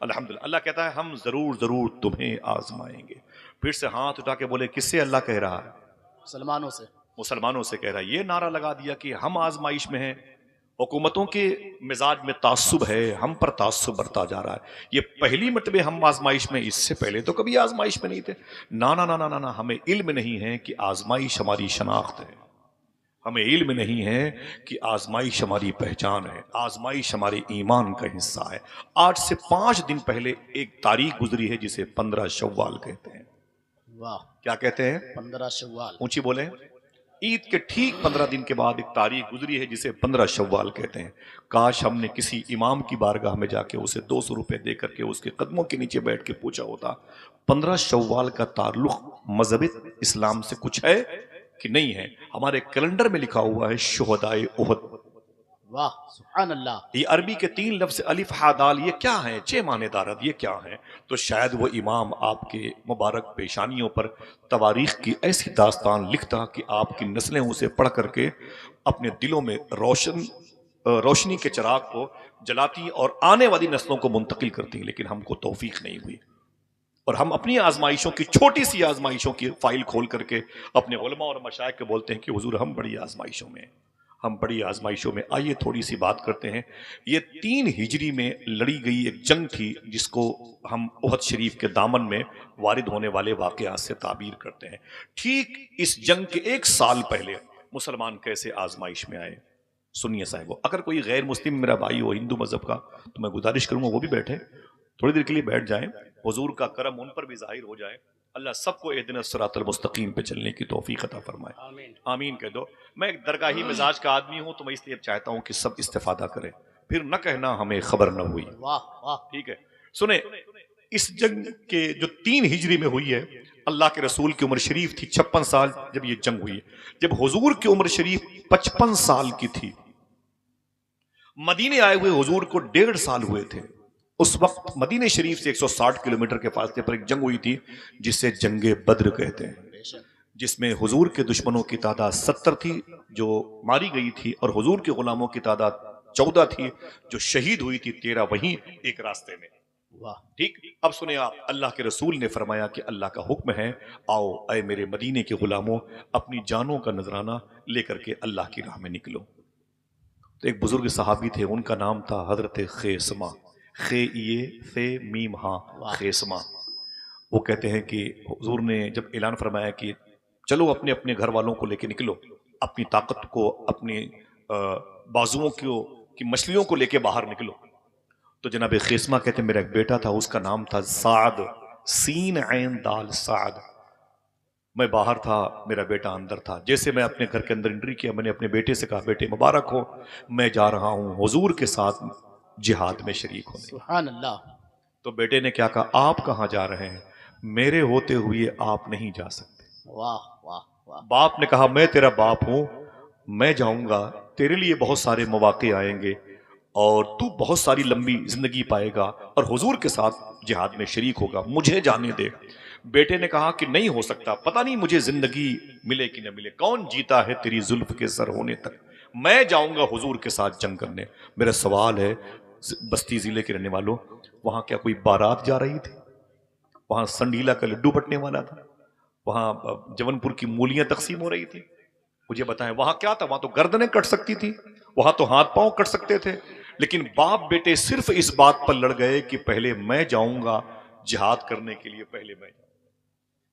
अल्हम्दुलिल्लाह। अल्लाह कहता है हम जरूर जरूर तुम्हें आजमाएंगे। फिर से हाथ उठा के बोले, किससे अल्लाह कह रहा है? मुसलमानों से। मुसलमानों से कह रहा है। ये नारा लगा दिया कि हम आजमाइश में हैं। हुकूमतों के मिजाज में तासुब है, हम पर तासुब बढ़ता जा रहा है। ये पहली मर्तबे हम आजमाइश में, इससे पहले तो कभी आजमाइश में नहीं थे। ना ना ना ना ना ना, हमें इल्म नहीं है कि आजमाइश हमारी शनाख्त है। हमें इल्म नहीं है कि आजमाइश हमारी पहचान है। आजमाइश हमारे ईमान का हिस्सा है। आज से 5 दिन पहले एक तारीख गुजरी है जिसे 15 शव्वाल कहते हैं। वाह। क्या कहते हैं? 15 शव्वाल। ऊंची बोले। ईद के ठीक 15 दिन के बाद एक तारीख गुजरी है जिसे 15 शव्वाल कहते हैं। काश हमने किसी इमाम की बारगाह में जाके उसे 200 रुपए दे करके उसके कदमों के नीचे बैठ के पूछा होता, 15 शव्वाल का ताल्लुक मजहब इस्लाम से कुछ है कि नहीं है? हमारे कैलेंडर में लिखा हुआ है शुहदाए उहद। वाह सुभान अल्लाह। ये अरबी के 3 लफ्ज अलिफ हा दाल, ये क्या है? 6 माने दारद, ये क्या है? तो शायद वो इमाम आपके मुबारक पेशानियों पर तवारीख की ऐसी दास्तान लिखता कि आपकी नस्लें उसे पढ़ करके अपने दिलों में रोशनी के चिराग को जलाती और आने वाली नस्लों को मुंतकिल करती। लेकिन हमको तौफीक नहीं हुई और हम अपनी आजमाइशों की, छोटी सी आजमाइशों की फाइल खोल करके अपने उलमा और मशाइख के बोलते हैं कि हुजूर हम बड़ी आजमाइशों में, हम बड़ी आजमाइशों में। आइए थोड़ी सी बात करते हैं। ये 3 हिजरी में लड़ी गई एक जंग थी जिसको हम उहद शरीफ के दामन में वारिद होने वाले वाकयात से ताबीर करते हैं। ठीक इस जंग के 1 साल पहले मुसलमान कैसे आजमाइश में आए, सुनिए साहिबो। अगर कोई गैर मुस्लिम मेरा भाई हो हिंदू मजहब का, तो मैं गुजारिश करूंगा वो भी बैठे, थोड़ी देर के लिए बैठ जाएं, हुजूर का करम उन पर भी जाहिर हो जाए। अल्लाह सबको एहदिना सिरातल मुस्तकीम पे चलने की तौफीक अता फरमाए। आमीन। आमीन कह दो। मैं एक दरगाही मिजाज का आदमी हूं तो मैं इसलिए चाहता हूं कि सब इस्तेफादा करें, फिर न कहना हमें खबर न हुई। वाह वाह। ठीक है, सुने। इस जंग के जो 3 हिजरी में हुई है, अल्लाह के रसूल की उम्र शरीफ थी 56 साल जब ये जंग हुई। जब हुजूर की उम्र शरीफ 55 साल की थी, मदीने आए हुए हुजूर को 1.5 साल हुए थे। उस वक्त मदीने शरीफ से 160 किलोमीटर के फासले पर एक जंग हुई थी जिसे जंगे बद्र कहते हैं, बेशक। जिसमें हुजूर के दुश्मनों की तादाद 70 थी जो मारी गई थी, और हुजूर के गुलामों की तादाद 14 थी जो शहीद हुई थी, 13 वहीं एक रास्ते में। वाह। ठीक, अब सुने आप, अल्लाह के रसूल ने फरमाया कि अल्लाह का हुक्म है, आओ ऐ मेरे मदीने के गुलामों, अपनी जानों का नजराना लेकर के अल्लाह की राह में निकलो। तो एक बुजुर्ग सहाबी थे, उनका नाम था हजरत खेसमा, खे ये फे मीम हा, वाह। खेसमा। वो कहते हैं कि हुजूर ने जब ऐलान फरमाया कि चलो अपने अपने घर वालों को लेके निकलो, अपनी ताकत को, अपनी बाजुओं को की मछलियों को लेके बाहर निकलो, तो जनाब खेसमा कहते मेरा एक बेटा था, उसका नाम था साद, सीन ऐन दाल साद। मैं बाहर था, मेरा बेटा अंदर था। जैसे मैं अपने घर के अंदर एंट्री किया, मैंने अपने बेटे से कहा, बेटे मुबारक हो, मैं जा रहा हूं हुजूर के साथ जिहाद में शरीक होने। सुभान अल्लाह। तो बेटे ने क्या कहा, आप कहां जा रहे हैं? मेरे होते हुए आप नहीं जा सकते। वाह वाह वाह। बाप ने कहा, मैं तेरा बाप हूं, मैं जाऊंगा, तेरे लिए बहुत सारे मौके आएंगे और तू बहुत सारी लंबी जिंदगी पाएगा और हुजूर के साथ जिहाद में शरीक होगा, मुझे जाने दे। बेटे ने कहा कि नहीं हो सकता, पता नहीं मुझे जिंदगी मिले कि न मिले, कौन जीता है तेरी जुल्फ के सर होने तक, मैं जाऊंगा हुजूर के साथ जंग करने। मेरा सवाल है, बस्ती जिले के रहने वालों, वहां क्या कोई बारात जा रही थी? वहां संडीला का लड्डू बटने वाला था? वहां जवनपुर की मूलियां तकसीम हो रही थी? मुझे बताएं, वहां क्या था? वहां तो गर्दनें कट सकती थी, वहां तो हाथ पांव कट सकते थे। लेकिन बाप बेटे सिर्फ इस बात पर लड़ गए कि पहले मैं जाऊंगा जिहाद करने के लिए, पहले मैं जाऊंगा।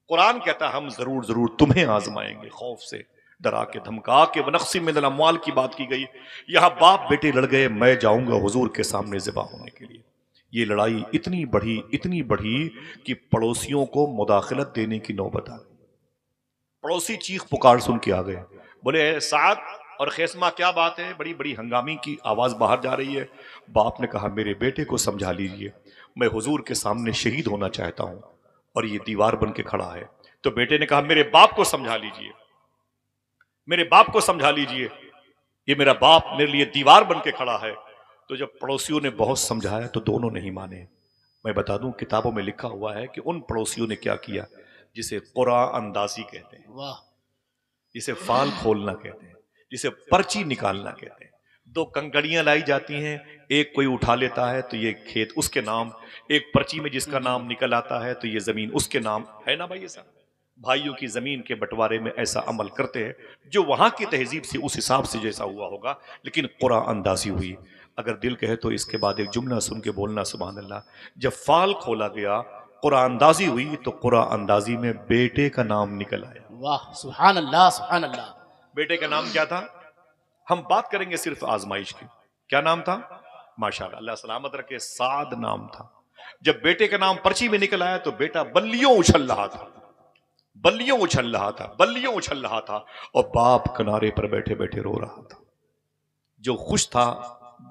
कुरान कहता है हम जरूर जरूर तुम्हें आजमाएंगे, खौफ से डरा के धमका के, वनक्सी मिनल अम्वाल की बात की गई। यहां बाप बेटे लड़ गए, मैं जाऊंगा हुजूर के सामने ज़िबा होने के लिए। ये लड़ाई इतनी बढ़ी कि पड़ोसियों को मुदाखलत देने की नौबत आ गई। पड़ोसी चीख पुकार सुन के आ गए, बोले साद और खेसमा क्या बात है, बड़ी बड़ी हंगामी की आवाज बाहर जा रही है। बाप ने कहा, मेरे बेटे को समझा लीजिए, मैं हुजूर के सामने शहीद होना चाहता हूं और ये दीवार बन के खड़ा है। तो बेटे ने कहा, मेरे बाप को समझा लीजिए, मेरे बाप को समझा लीजिए, ये मेरा बाप मेरे लिए दीवार बन के खड़ा है। तो जब पड़ोसियों ने बहुत समझाया तो दोनों नहीं माने। मैं बता दूं, किताबों में लिखा हुआ है कि उन पड़ोसियों ने क्या किया, जिसे कुरा अंदाजी कहते हैं, वाह। जिसे फाल खोलना कहते हैं, जिसे पर्ची निकालना कहते हैं। दो कंकड़ियां लाई जाती हैं, एक कोई उठा लेता है तो ये खेत उसके नाम, एक पर्ची में जिसका नाम निकल आता है तो ये जमीन उसके नाम है ना भाई। ऐसा भाइयों की जमीन के बंटवारे में ऐसा अमल करते हैं, जो वहां की तहजीब से उस हिसाब से जैसा हुआ होगा, लेकिन कुरान अंदाजी हुई। अगर दिल कहे तो इसके बाद एक जुमला सुन के बोलना सुभान अल्लाह। जब फाल खोला गया, कुरान अंदाजी हुई, तो कुरान अंदाजी में बेटे का नाम निकल आया। वाह सुभान अल्लाह सुभान अल्लाह। बेटे का नाम क्या था? हम बात करेंगे सिर्फ आजमाइश की। क्या नाम था? माशाअल्लाह, अल्लाह सलामत रखे, साद नाम था। जब बेटे का नाम पर्ची में निकल आया तो बेटा बल्लियों उछल रहा था, बल्लियों उछल रहा था, बल्लियों उछल रहा था, और बाप किनारे पर बैठे बैठे रो रहा था। जो खुश था,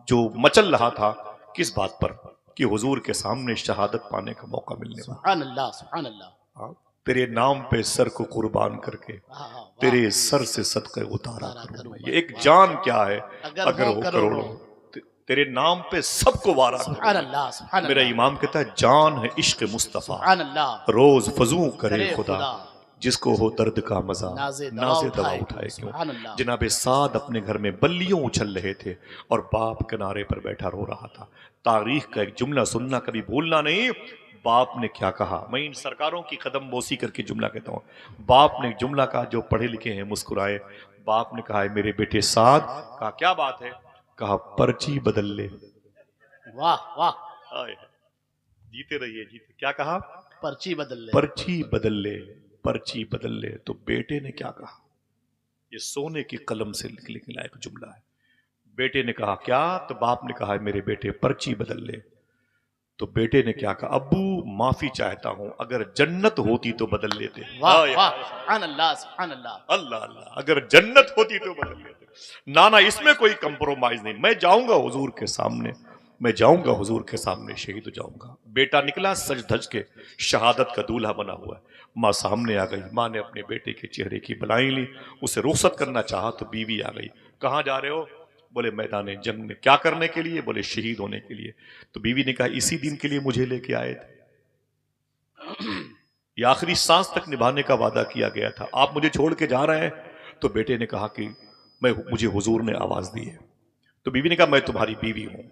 जो मचल रहा था, किस बात पर? कि हुजूर के सामने शहादत पाने का मौका मिलने वाला। सुभान अल्लाह सुभान अल्लाह। हाँ, तेरे नाम पे सर को कुर्बान करके वाह, वाह, तेरे सर से सदका उतारा करूंगा। करूंगा। ये एक जान क्या है अगर हो करोड़ों। करोड़ों। तेरे नाम पे सबको वारा सुभान करूंगा। अल्लाह सुभान मेरा अल्लाह। इमाम कहता है जान है इश्क मुस्तफा, सुभान अल्लाह। रोज फजू करे करे खुदा, खुदा, जिसको हो दर्द का मजा नाज़े दवा नाज़े दवा उठाए उठाए क्यों। सुभान अल्लाह। जनाबे साद अपने घर में बल्लियों उछल रहे थे और बाप किनारे पर बैठा रो रहा था। तारीख का एक जुमला सुनना कभी भूलना नहीं। बाप ने क्या कहा, मैं इन सरकारों की कदम बोसी करके जुमला कहता हूं। बाप ने एक जुमला कहा, जो पढ़े लिखे हैं मुस्कुराए। बाप ने कहा, मेरे बेटे साद। कहा क्या बात है? कहा पर्ची बदल ले। वाह वाह। आए, जीते रहिए जीते। क्या कहा? पर्ची बदल ले। पर्ची बदल ले, पर्ची बदल ले। तो बेटे ने क्या कहा? ये सोने की कलम से निकला एक जुमला है। बेटे ने कहा क्या? तो बाप ने कहा, मेरे बेटे पर्ची बदल ले। तो बेटे ने क्या कहा? अब्बू माफी चाहता हूं, अगर जन्नत होती तो बदल लेते। वाह वाह सुभान अल्लाह सुभान अल्लाह। अल्लाह अल्लाह, अगर जन्नत होती तो बदल लेते। नाना इसमें कोई कंप्रोमाइज नहीं। मैं जाऊंगा हुजूर के सामने, मैं जाऊंगा हुजूर के सामने, शहीद हो जाऊंगा। बेटा निकला सज धज के, शहादत का दूल्हा बना हुआ है। माँ सामने आ गई। माँ ने अपने बेटे के चेहरे की बलाई ली, उसे रुखसत करना चाहा तो बीवी आ गई। कहाँ जा रहे हो? बोले मैदान जंग में। क्या करने के लिए? बोले शहीद होने के लिए। तो बीवी ने कहा इसी दिन के लिए मुझे लेके आए थे, ये आखिरी सांस तक निभाने का वादा किया गया था, आप मुझे छोड़ के जा रहे हैं। तो बेटे ने कहा कि मुझे हुजूर ने आवाज दी है। तो बीवी ने कहा मैं तुम्हारी बीवी हूं।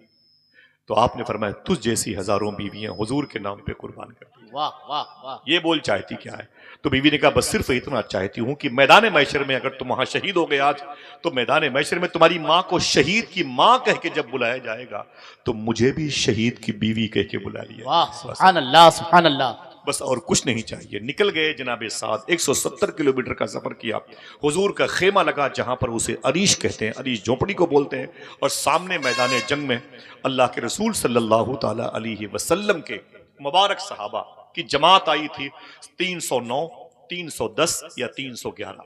तो आपने फरमाया तुझ जैसी हजारों बीवियां हुजूर के नाम पे कुर्बान कर दी। वाह वाह वाह। ये बोल चाहती क्या है? तो बीवी ने कहा बस सिर्फ इतना चाहती हूं कि मैदान मैशर में अगर तुम वहां शहीद हो गए आज, तो मैदान मैशर में तुम्हारी माँ को शहीद की माँ कह के जब बुलाया जाएगा, तो मुझे भी शहीद की बीवी कह के बुला लिया। वाह सुभान अल्लाह सुभान अल्लाह। बस और कुछ नहीं चाहिए। निकल गए जनाबे साद। 170 किलोमीटर का सफर किया। हुजूर का खेमा लगा, जहां पर उसे अरीश कहते हैं, अरीश झोपड़ी को बोलते हैं। और सामने मैदान जंग में अल्लाह के रसूल सल्लल्लाहु ताला अलैहि वसल्लम के मुबारक सहाबा की जमात आई थी। 309, 310 या 311,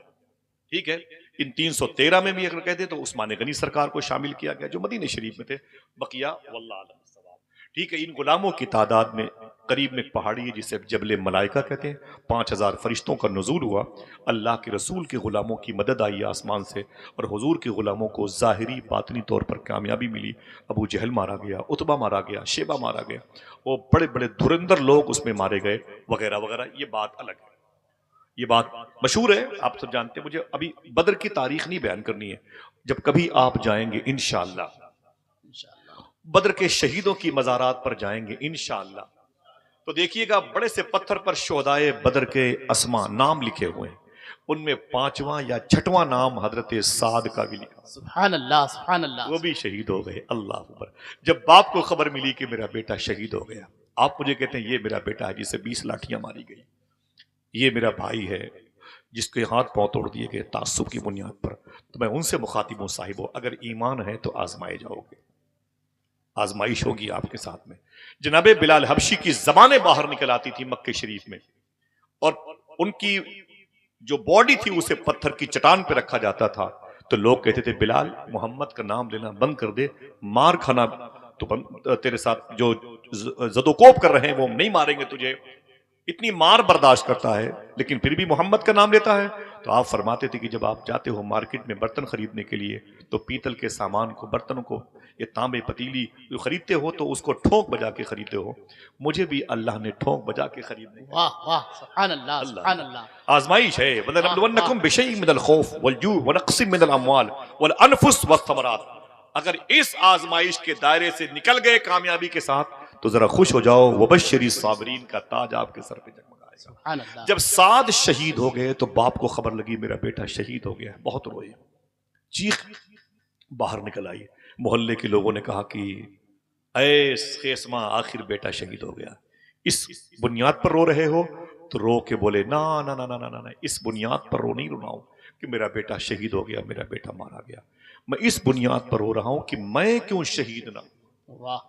ठीक है। इन 313 में भी अगर कहते तो उस्मान गनी सरकार को शामिल किया गया, जो मदीने शरीफ में थे। बकिया वल्लाह अलम सवाब, ठीक है। इन गुलामों की तादाद में करीब में एक पहाड़ी है जिसे जबले मलाइका कहते हैं। 5000 फरिश्तों का नुज़ूल हुआ। अल्लाह के रसूल के गुलामों की मदद आई आसमान से, और हुजूर के गुलामों को ज़ाहिरी बातनी तौर पर कामयाबी मिली। अबू जहल मारा गया, उतबा मारा गया, शेबा मारा गया, वो बड़े बड़े धुरंधर लोग उसमें मारे गए, वगैरह वगैरह। ये बात अलग है, ये बात मशहूर है, आप सब जानते हैं। मुझे अभी बदर की तारीख नहीं बयान करनी है। जब कभी आप जाएंगे इंशाअल्लाह, बदर के शहीदों की मज़ारात पर जाएंगे इंशाअल्लाह, तो देखिएगा बड़े से पत्थर पर शोहदाए बदर के अस्मा नाम लिखे हुए हैं। उनमें 5वां या 6वां नाम हजरत साद का भी लिखा। सुभान अल्लाह सुभान अल्लाह। वो भी शहीद हो गए। अल्लाह अकबर। जब बाप को खबर मिली कि मेरा बेटा शहीद हो गया, आप मुझे कहते हैं ये मेरा बेटा है जिसे 20 लाठियां मारी गई, ये मेरा भाई है जिसके हाथ पांव तोड़ दिए गए तासुब की बुनियाद पर, तो मैं उनसे मुखातिब हूं, साहिबो अगर ईमान है तो आजमाए जाओगे, आजमाइश होगी आपके साथ में। जनाबे बिलाल हबशी की जबानें बाहर निकल आती थी मक्के शरीफ में, और उनकी जो बॉडी थी उसे पत्थर की चट्टान पे रखा जाता था। तो लोग कहते थे बिलाल मोहम्मद का नाम लेना बंद कर दे, मार खाना तो तेरे साथ जो जदोकोप कर रहे हैं वो नहीं मारेंगे तुझे, इतनी मार बर्दाश्त करता है लेकिन फिर भी मोहम्मद का नाम लेता है। तो आप फरमाते थे कि जब आप जाते हो मार्केट में बर्तन खरीदने के लिए, तो पीतल के सामान को, बर्तनों को, ये तांबे पतीली जो खरीदते हो तो उसको ठोंक बजा के खरीदते हो। मुझे भी अल्लाह ने ठोंक बजा के खरीदने। वाह वाह सुभान अल्लाह सुभान अल्लाह। आजमाइश है। वलनबलुवन्नकुम बिशैइन मिनल खौफ वल जू व नक्सिम मिनल अमवाल वल अनफुस वस समरात। अगर इस आजमाइश के दायरे से निकल गए कामयाबी के साथ तो जरा खुश हो जाओ, वबश्शिरी साबरीन का ताज आपके सर पे जगमगाएगा। सुभान अल्लाह। जब साद शहीद हो गए तो बाप को खबर लगी मेरा बेटा शहीद हो गया। बहुत रोए, चीख बाहर निकल आई। मोहल्ले के लोगों ने कहा कि ऐ खेसमा, आखिर बेटा शहीद हो गया, इस बुनियाद पर रो रहे हो? तो रो के बोले ना ना ना ना ना ना, इस बुनियाद पर रो नहीं रुनाऊं कि मेरा बेटा शहीद हो गया, मेरा बेटा मारा गया। मैं इस बुनियाद पर रो रहा हूं कि मैं क्यों शहीद ना। वाह।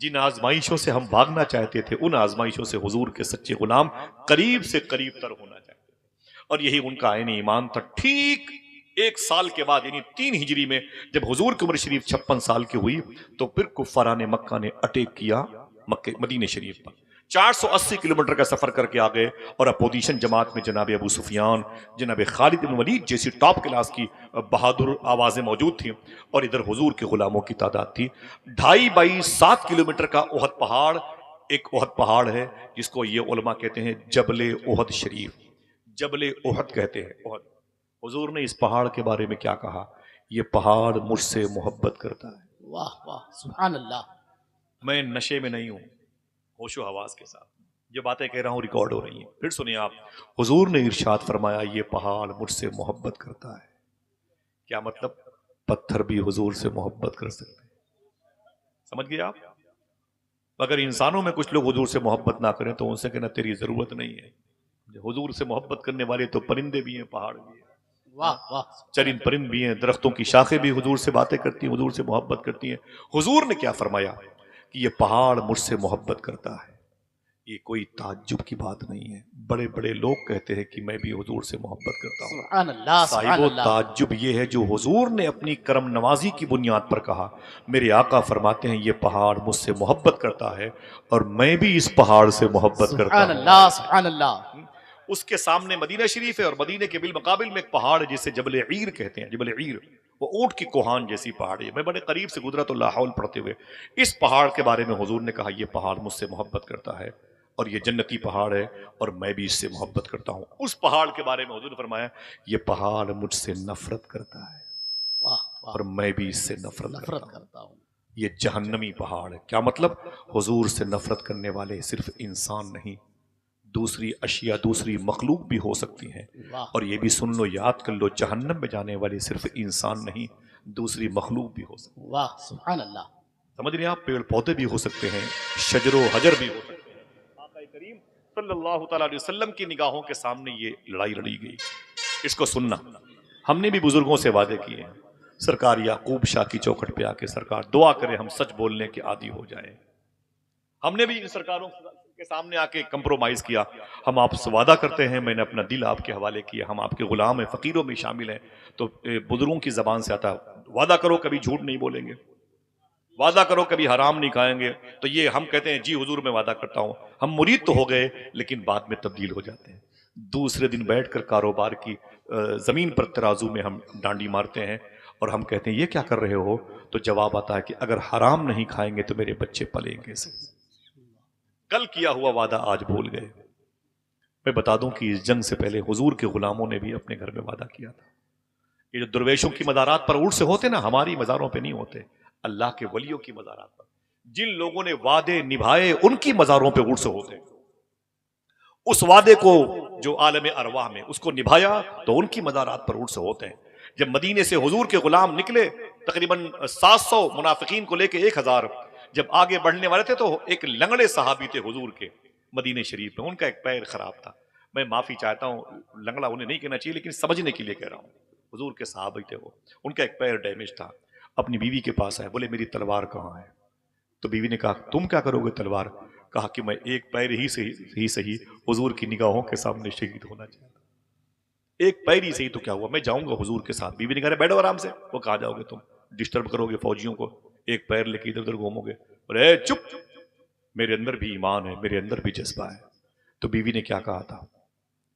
जिन आजमाइशों से हम भागना चाहते थे, उन आजमाइशों से हुजूर के सच्चे गुलाम करीब से करीब तर होना चाहते थे, और यही उनका आईन ईमान था। ठीक 1 साल के बाद यानी 3 हिजरी में जब हुजूर की उम्र शरीफ 56 साल की हुई तो फिर कुफारान मक्का ने अटैक किया मदीने शरीफ पर। 480 किलोमीटर का सफर करके आ गए और अपोजिशन जमात में जनाब अबू सुफियान, जनाब खालिद बिन वलीद जैसी टॉप क्लास की बहादुर आवाजें मौजूद थी, और इधर हुजूर के गुलामों की तादाद थी। 2.5 बाई 7 किलोमीटर का ओहद पहाड़, एक ओहद पहाड़ है जिसको ये उलमा कहते हैं जबले ओहद शरीफ, जबले ओहद कहते हैं ओहद। हुजूर ने इस पहाड़ के बारे में क्या कहा? ये पहाड़ मुझसे मोहब्बत करता है। वाह वाह, सुभान अल्लाह। मैं नशे में नहीं हूं, होशो हवास के साथ जो बातें कह रहा हूं रिकॉर्ड हो रही हैं। फिर सुनिए आप, हुजूर ने इरशाद फरमाया ये पहाड़ मुझसे मोहब्बत करता है। क्या मतलब? पत्थर भी हुजूर से मोहब्बत कर सकते हैं। समझ गए आप? अगर इंसानों में कुछ लोग हुजूर से मोहब्बत ना करें तो उनसे कहना तेरी जरूरत नहीं है। हुजूर से मोहब्बत करने वाले तो परिंदे भी हैं, पहाड़ भी हैं, वाह वाह, चरिंद परिंद भी हैं, दरख्तों की शाखें भी हुजूर से बातें करती हैं, हुजूर से मोहब्बत करती हैं। हुजूर ने क्या फरमाया कि ये पहाड़ मुझसे मोहब्बत करता है। ये कोई ताज्जुब की बात नहीं है। बड़े बड़े लोग कहते हैं कि मैं भी हुजूर से मोहब्बत करता हूँ। सुभान अल्लाह, सुभान साहिबो अल्लाह। ताज्जुब ये है जो हुजूर ने अपनी करम नवाजी की बुनियाद पर कहा। मेरे आका फरमाते हैं ये पहाड़ मुझसे मोहब्बत करता है और मैं भी इस पहाड़ से मोहब्बत करता सुभान हूँ। अल्लाह, सुभान अल्लाह। उसके सामने मदीना शरीफ है और मदीने के बिल मुकाबिल में एक पहाड़ है जिसे जबल ईर कहते हैं। जबल ईर वो ऊंट की कोहान जैसी पहाड़ है। मैं बड़े करीब से गुजरा तो लाहौल पढ़ते हुए इस पहाड़ के बारे में हुजूर ने कहा ये पहाड़ मुझसे मोहब्बत करता है और ये जन्नती पहाड़ है और मैं भी इससे मोहब्बत करता हूँ। उस पहाड़ के बारे में हुजूर ने फरमाया ये पहाड़ मुझसे नफरत करता है वाह वाह, और मैं भी इससे नफरत नफरत करता हूँ। करता हूँ। ये जहन्नमी पहाड़ है। क्या मतलब? हुजूर से नफरत करने वाले सिर्फ इंसान नहीं, दूसरी अशिया, दूसरी मखलूक भी हो सकती हैं। वाह, और ये भी सुन लो, याद कर लो, जहन्नम में जाने वाली सिर्फ इंसान नहीं, दूसरी मखलूक भी हो सकती है। वाह, सुभान अल्लाह। समझ रहे हैं आप? पेड़ पौधे भी हो सकते हैं, शजरो हजर भी हो सकते हैं। आका करीम सल्लल्लाहु तआला अलैहि वसल्लम की निगाहों के सामने ये लड़ाई लड़ी गई। इसको सुनना, हमने भी बुजुर्गों से वादे किए हैं। सरकार याकूब शाह की चौखट पे आके सरकार दुआ करे हम सच बोलने के आदी हो जाए। हमने भी इन सरकारों के सामने आके कंप्रोमाइज किया। हम आपसे वादा करते हैं, मैंने अपना दिल आपके हवाले किया, हम आपके गुलाम हैं, फकीरों में शामिल हैं। तो बुजुर्गों की जबान से आता वादा करो कभी झूठ नहीं बोलेंगे, वादा करो कभी हराम नहीं खाएंगे। तो ये हम कहते हैं जी हुजूर मैं वादा करता हूं। हम मुरीद तो हो गए लेकिन बाद में तब्दील हो जाते हैं। दूसरे दिन बैठकर कारोबार की जमीन पर तराजू में हम डांडी मारते हैं और हम कहते हैं ये क्या कर रहे हो? तो जवाब आता है कि अगर हराम नहीं खाएंगे तो मेरे बच्चे पलेंगे से। कल किया हुआ वादा आज भूल गए। मैं बता दूं कि इस जंग से पहले हुजूर के गुलामों ने भी अपने घर में वादा किया था। ये जो दुर्वेशों की मज़ारात पर ऊँट से होते ना, हमारी मज़ारों पे नहीं होते, अल्लाह के वलियों की मज़ारात पर। जिन लोगों ने वादे निभाए उनकी मज़ारों पे ऊँट से होते। उस वादे को जो आलम अरवाह में उसको निभाया तो उनकी मज़ारात पर ऊँट से होते हैं। जब मदीने से हुजूर के गुलाम निकले तकरीबन 700 मुनाफिकीन को लेके 1000 जब आगे बढ़ने वाले थे तो एक लंगड़े सहाबी थे हुजूर के मदीने शरीफ में। उनका एक पैर खराब था। मैं माफी चाहता हूँ, लंगड़ा उन्हें नहीं कहना चाहिए लेकिन समझने के लिए कह रहा हूँ। हुजूर के सहाबी थे वो, उनका एक पैर डैमेज था। अपनी बीवी के पास आए, बोले मेरी तलवार कहाँ है? तो बीवी ने कहा तुम क्या करोगे तलवार? कहा कि मैं एक पैर ही सही हुजूर की निगाहों के सामने शहीद होना चाहता, एक पैर ही सही। तो क्या हुआ, मैं जाऊंगा हुजूर के साथ। बीवी ने कहा बैठो आराम से। वो कहाँ जाओगे तुम? डिस्टर्ब करोगे फौजियों को, एक पैर लेके इधर उधर घूमोगे। अरे चुप, मेरे अंदर भी ईमान है, मेरे अंदर भी जज्बा है। तो बीवी ने क्या कहा था?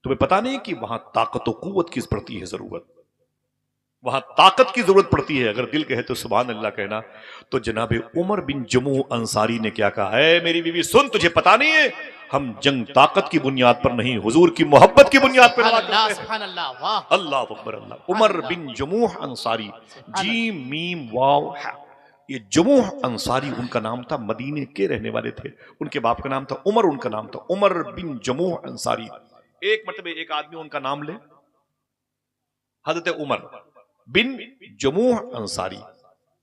तुम्हें पता नहीं कि वहां ताकत और कुव्वत की पड़ती है जरूरत, वहां ताकत की जरूरत पड़ती है। अगर दिल कहे तो सुभान अल्लाह कहना। तो जनाब उमर बिन जमू अंसारी ने क्या कहा है, मेरी बीवी सुन, तुझे पता नहीं है हम जंग ताकत की बुनियाद पर नहीं, हुजूर की मोहब्बत की बुनियाद पर सुभान लड़ा अल्लाह, करते हैं। सुभान अल्लाह, वाह। अल्लाह अकबर अल्लाह। उमर बिन जमूह अंसारी, जीम मीम वाव हा। ये जमूह अंसारी उनका नाम था, मदीने के रहने वाले थे। उनके बाप का नाम था उमर, उनका नाम था उमर बिन जमूह अंसारी। एक मरतबे एक आदमी उनका नाम ले, हजरत उमर बिन जमूह अंसारी,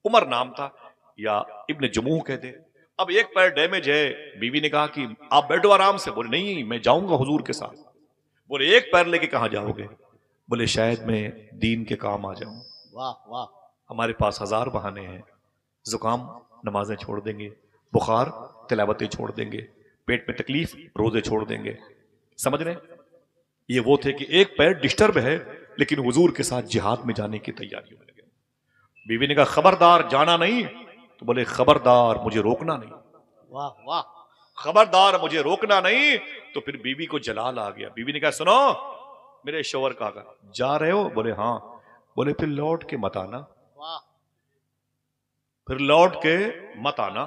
उमर नाम था या इब्न जमूह कहते। अब एक पैर डैमेज है, बीवी ने कहा कि आप बैठो आराम से। बोले नहीं, मैं जाऊंगा हुजूर के साथ। बोले एक पैर लेके कहां जाओगे? बोले शायद मैं दीन के काम आ जाऊं। वाह वाह। हमारे पास 1000 बहाने हैं। जुकाम, नमाजें छोड़ देंगे। बुखार, तिलावतें छोड़ देंगे। पेट में तकलीफ, रोजे छोड़ देंगे। समझ रहे? ये वो थे कि एक पैर डिस्टर्ब है लेकिन हुजूर के साथ जिहाद में जाने की तैयारियों में लगे। बीवी ने कहा खबरदार जाना नहीं। तो बोले खबरदार मुझे रोकना नहीं, वाह वाह। खबरदार मुझे रोकना नहीं। तो फिर बीवी को जलाल आ गया। बीवी ने कहा सुनो, मेरे शोहर का जा रहे हो? बोले हाँ। बोले फिर लौट के मत आना, वाह। फिर लौट के मत आना।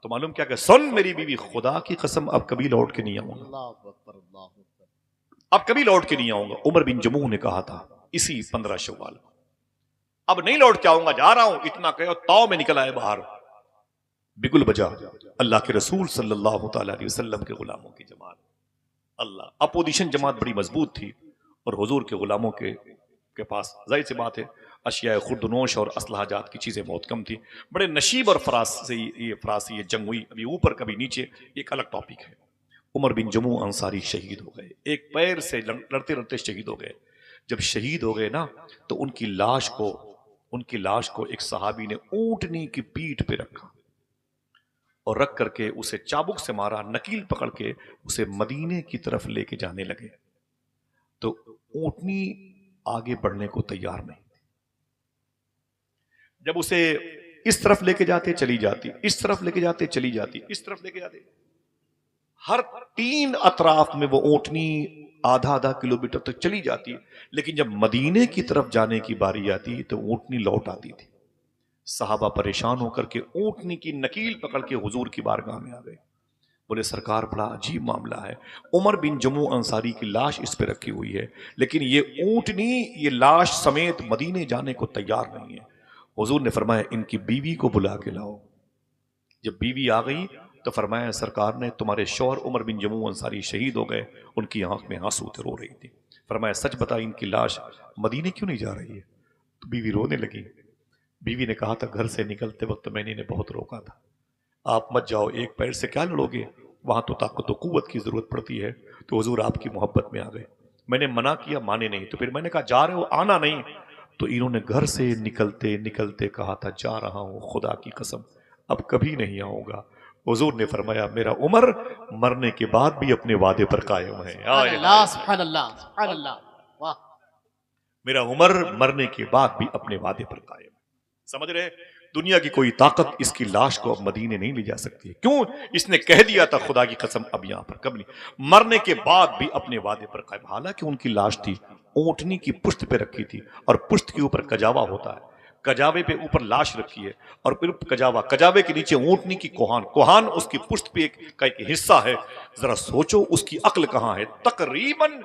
तो मालूम क्या कहा? सुन मेरी बीवी, खुदा की कसम अब कभी लौट के नहीं आऊंगा, अल्लाह अकबर, अल्लाह अकबर। अब कभी लौट के नहीं आऊंगा। उमर बिन जमूह ने कहा था इसी 15 शव्वाल, अब नहीं लौट के आऊंगा, जा रहा हूं। इतना कहो ताव में निकल आए बाहर, बिगुल बजा अल्लाह के रसूल सल्लल्लाहु ताला अलैहि वसल्लम के गुलामों की जमात। अल्लाह, अपोजिशन जमात बड़ी मजबूत थी और हुजूर के गुलामों के पास जाहिर सी बात है अशिया खुर्दनोश और असलाहजात की चीजें बहुत कम थी। बड़े नशीब और फरास से ये जंग हुई। अभी ऊपर कभी नीचे, एक अलग टॉपिक है। उमर बिन जमू अंसारी शहीद हो गए, एक पैर से लड़ते लड़ते शहीद हो गए। जब शहीद हो गए ना, तो उनकी लाश को एक सहाबी ने ऊंटनी की पीठ पे रखा और रख करके उसे चाबुक से मारा, नकील पकड़ के उसे मदीने की तरफ लेके जाने लगे। तो ऊंटनी आगे बढ़ने को तैयार नहीं। जब उसे इस तरफ लेके जाते चली जाती, इस तरफ लेके जाते चली जाती, इस तरफ लेके जाते, हर 3 अतराफ में वो ऊंटनी आधा आधा किलोमीटर तक चली जाती। लेकिन जब मदीने की तरफ जाने की बारी आती तो ऊंटनी लौट आती थी। सहाबा परेशान होकर के ऊंटनी की नकील पकड़ के हुजूर की बारगाह में आ गए। बोले सरकार बड़ा अजीब मामला है, उमर बिन जमू अंसारी की लाश इस पे रखी हुई है, लेकिन ये ऊंटनी ये लाश समेत मदीने जाने को तैयार नहीं है। हुजूर ने फरमाया इनकी बीवी को बुला के लाओ। जब बीवी आ गई तो फरमाया सरकार ने तुम्हारे शौहर उमर बिन जमू अंसारी शहीद हो गए। उनकी आंख में आंसू रो रही थी। फरमाया सच बता इनकी लाश मदीने क्यों नहीं जा रही है? तो बीवी रोने लगी। बीवी ने कहा था घर से निकलते वक्त मैंने इन्हें बहुत रोका था, आप मत जाओ, एक पैर से क्या लड़ोगे, वहां तो ताकत व कुव्वत की जरूरत पड़ती है। तो हुजूर आपकी मोहब्बत में आ गए। मैंने मना किया, माने नहीं। तो फिर मैंने कहा जा रहे हो, आना नहीं। तो इन्होंने घर से निकलते निकलते कहा था जा रहा हूं, खुदा की कसम अब कभी नहीं आऊंगा। हुजूर ने फरमाया मेरा उमर मरने के बाद भी अपने वादे पर कायम है। सुभान अल्लाह, सुभान अल्लाह, सुभान अल्लाह, वाह। मेरा उमर मरने के बाद भी अपने वादे पर कायम है। समझ रहे? दुनिया की कोई ताकत इसकी लाश को अब मदीने नहीं ले जा सकती है। क्यों? इसने कह दिया था खुदा की कसम अब यहां पर कब नहीं। मरने के बाद भी अपने वादे पर कायम। हालांकि उनकी लाश थी, ऊंटनी की पुश्त पे रखी थी और पुश्त के ऊपर कजावा होता है, कजावे पे ऊपर लाश रखी है और फिर कजावा, कजावे के नीचे ऊंटनी की कोहान, कोहान उसकी पुश्त पे एक हिस्सा है। जरा सोचो उसकी अक्ल कहां है। तकरीबन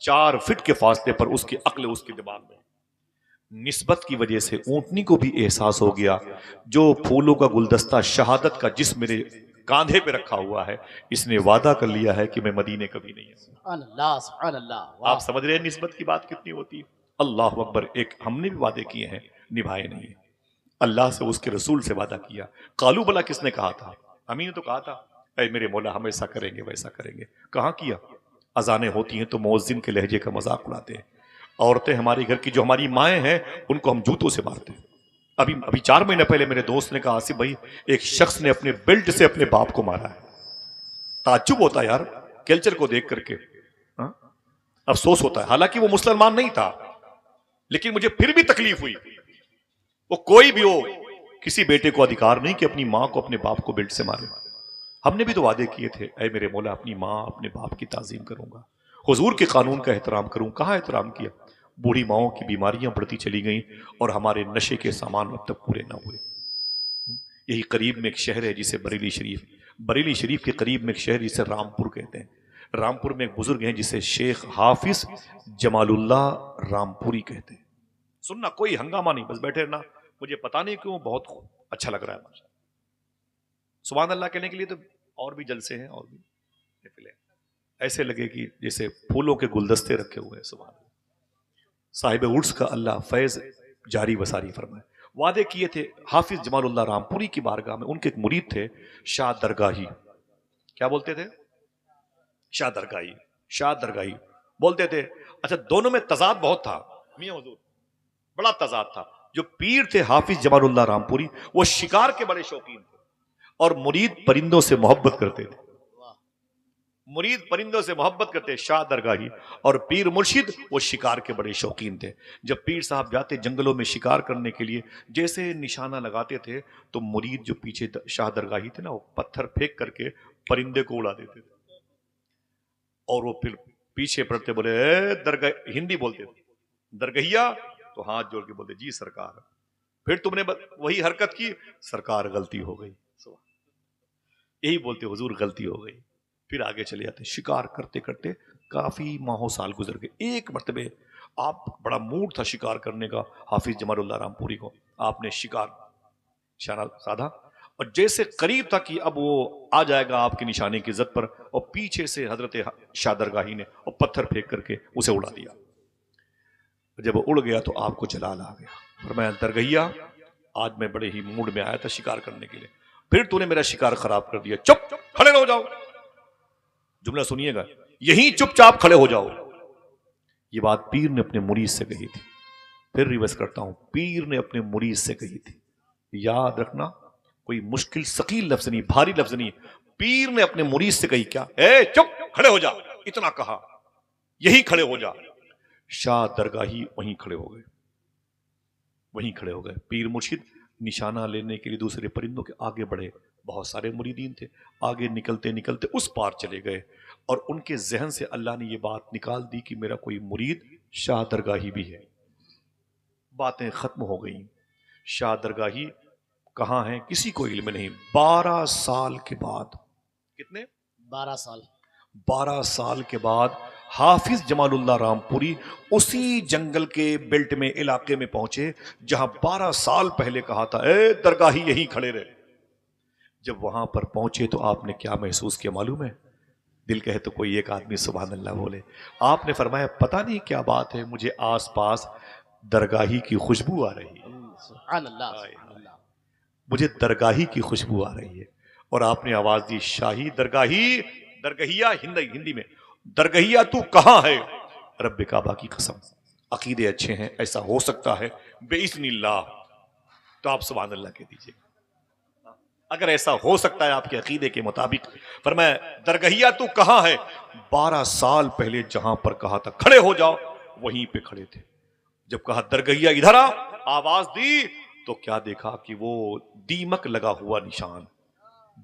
4 फीट के फासले पर उसकी अक्ल उसके दिमाग में। निस्बत की वजह से ऊंटनी को भी एहसास हो गया जो फूलों का गुलदस्ता शहादत का जिस मेरे कांधे पे रखा हुआ है, इसने वादा कर लिया है कि मैं मदीने कभी नहीं आऊंगा। सुभान अल्लाह, सुभान अल्लाह, वाह। आप समझ रहे हैं निस्बत की बात कितनी होती है? अल्लाह अकबर। एक हमने भी वादे किए हैं, निभाए नहीं है। अल्लाह से उसके रसूल से वादा किया। कालू भला किसने कहा था? अमीन ने तो कहा था ऐ मेरे मौला हम ऐसा करेंगे वैसा करेंगे। कहाँ किया? अजानें होती हैं तो मुअज्जिन के लहजे का मजाक उड़ाते हैं। औरतें हमारी घर की जो हमारी माएँ हैं उनको हम जूतों से मारते हैं। अभी 4 महीने पहले मेरे दोस्त ने कहा आसिफ भाई एक शख्स ने अपने बेल्ट से अपने बाप को मारा है। ताज्जुब होता है यार कल्चर को देख करके, अफसोस होता है। हालांकि वो मुसलमान नहीं था लेकिन मुझे फिर भी तकलीफ हुई। वो कोई भी हो, किसी बेटे को अधिकार नहीं कि अपनी मां को अपने बाप को बेल्ट से मारे। हमने भी तो वादे किए थे ऐ मेरे मौला अपनी मां अपने बाप की ताजीम करूंगा, हुजूर के कानून का एहतराम करूं। कहां एहतराम किया? बूढ़ी माओं की बीमारियां बढ़ती चली गईं और हमारे नशे के सामान अब तक पूरे ना हुए। यही करीब में एक शहर है जिसे बरेली शरीफ, बरेली शरीफ के करीब में एक शहर जिसे रामपुर कहते हैं। रामपुर में एक बुजुर्ग हैं जिसे शेख हाफिज जमालुल्लाह रामपुरी कहते हैं। सुनना, कोई हंगामा नहीं, बस बैठे रहना। मुझे पता नहीं क्यों बहुत अच्छा लग रहा है माशा। सुभान अल्लाह कहने के लिए तो और भी जलसे हैं, और भी महफिलें। ऐसे लगे कि जैसे फूलों के गुलदस्ते रखे हुए हैं। सुभान अल्लाह। साहिब उर्स का अल्लाह फैज जारी वसारी फरमाए। वादे किए थे हाफिज जमालुल्लाह रामपुरी की बारगाह में। उनके एक मुरीद थे शाह दरगाही। क्या बोलते थे? शाह दरगाही। शाह दरगाही बोलते थे। अच्छा, दोनों में तजाद बहुत था मियां हुजूर, बड़ा तजाद था। जो पीर थे हाफिज जमालुल्लाह रामपुरी, वो शिकार के बड़े शौकीन थे और मुरीद परिंदों से मोहब्बत करते थे। मुरीद परिंदों से मोहब्बत करते शाह दरगाही, और पीर मुर्शिद वो शिकार के बड़े शौकीन थे। जब पीर साहब जाते जंगलों में शिकार करने के लिए, जैसे निशाना लगाते थे तो मुरीद जो पीछे शाह दरगाही थे ना, वो पत्थर फेंक करके परिंदे को उड़ा देते थे। और वो फिर पीछे पड़ते बोले दरगाह, हिंदी बोलते थे, दरगहिया, तो हाथ जोड़ के बोलते जी सरकार। फिर तुमने वही हरकत की, सरकार गलती हो गई। यही बोलते हुजूर गलती हो गई। फिर आगे चले जाते। शिकार करते करते काफी माहों साल गुजर गए। एक मरतबे आप बड़ा मूड था शिकार करने का हाफिज जमालुल्लाह रामपुरी को। आपने शिकार निशाना साधा और जैसे करीब था कि अब वो आ जाएगा आपके निशाने की इज्जत पर, और पीछे से हजरत शाह दरगाही ने और पत्थर फेंक करके उसे उड़ा दिया। जब वो उड़ गया तो आपको जलाल आ गया। और मैं दरगहिया, आज मैं बड़े ही मूड में आया था शिकार करने के लिए, फिर तूने मेरा शिकार खराब कर दिया। चुप, खड़े हो जाओ। जुमला सुनिएगा, यहीं चुपचाप खड़े हो जाओ। ये बात पीर ने अपने मुरीद से कही थी। फिर रिवर्स करता हूं, पीर ने अपने मुरीद से कही थी। याद रखना, कोई मुश्किल सकील लफ्ज नहीं, भारी लफ्ज नहीं। पीर ने अपने मुरीद से कही क्या? ए चुप, खड़े हो जा, इतना कहा, यही खड़े हो जा। शाह दरगाही वहीं खड़े हो गए, वहीं खड़े हो गए। पीर मुर्शिद निशाना लेने के लिए दूसरे परिंदों के आगे बढ़े। बहुत सारे मुरीदीन थे, आगे निकलते निकलते उस पार चले गए, और उनके जहन से अल्लाह ने यह बात निकाल दी कि मेरा कोई मुरीद शाह दरगाही भी है। बातें खत्म हो गई। शाह दरगाही कहां है किसी को इल्म नहीं। 12 साल के बाद, कितने? 12 साल। 12 साल के बाद हाफिज जमालुल्लाह रामपुरी उसी जंगल के बेल्ट में इलाके में पहुंचे जहां 12 साल पहले कहा था ए दरगाही यहीं खड़े रहे। जब वहां पर पहुंचे तो आपने क्या महसूस किया मालूम है? दिल कहे तो कोई एक आदमी सुभान अल्लाह बोले। आपने फरमाया पता नहीं क्या बात है, मुझे आसपास दरगाही की खुशबू आ रही है। सुभान अल्लाह, सुभान अल्लाह। मुझे दरगाही की खुशबू आ रही है। और आपने आवाज दी शाही दरगाही, दरगहिया, हिंदी में दरगहिया तू कहां है? रब्बे काबा की कसम, अकीदे अच्छे हैं, ऐसा हो सकता है बेइज़्निल्लाह, तो आप सुभान अल्लाह कह दीजिए। अगर ऐसा हो सकता है आपके अकीदे के मुताबिक, फरमाया दरगहिया तू कहां है? 12 साल पहले जहां पर कहा था खड़े हो जाओ, वहीं पे खड़े थे। जब कहा दरगहिया इधर आ, आवाज दी तो क्या देखा कि वो दीमक लगा हुआ निशान।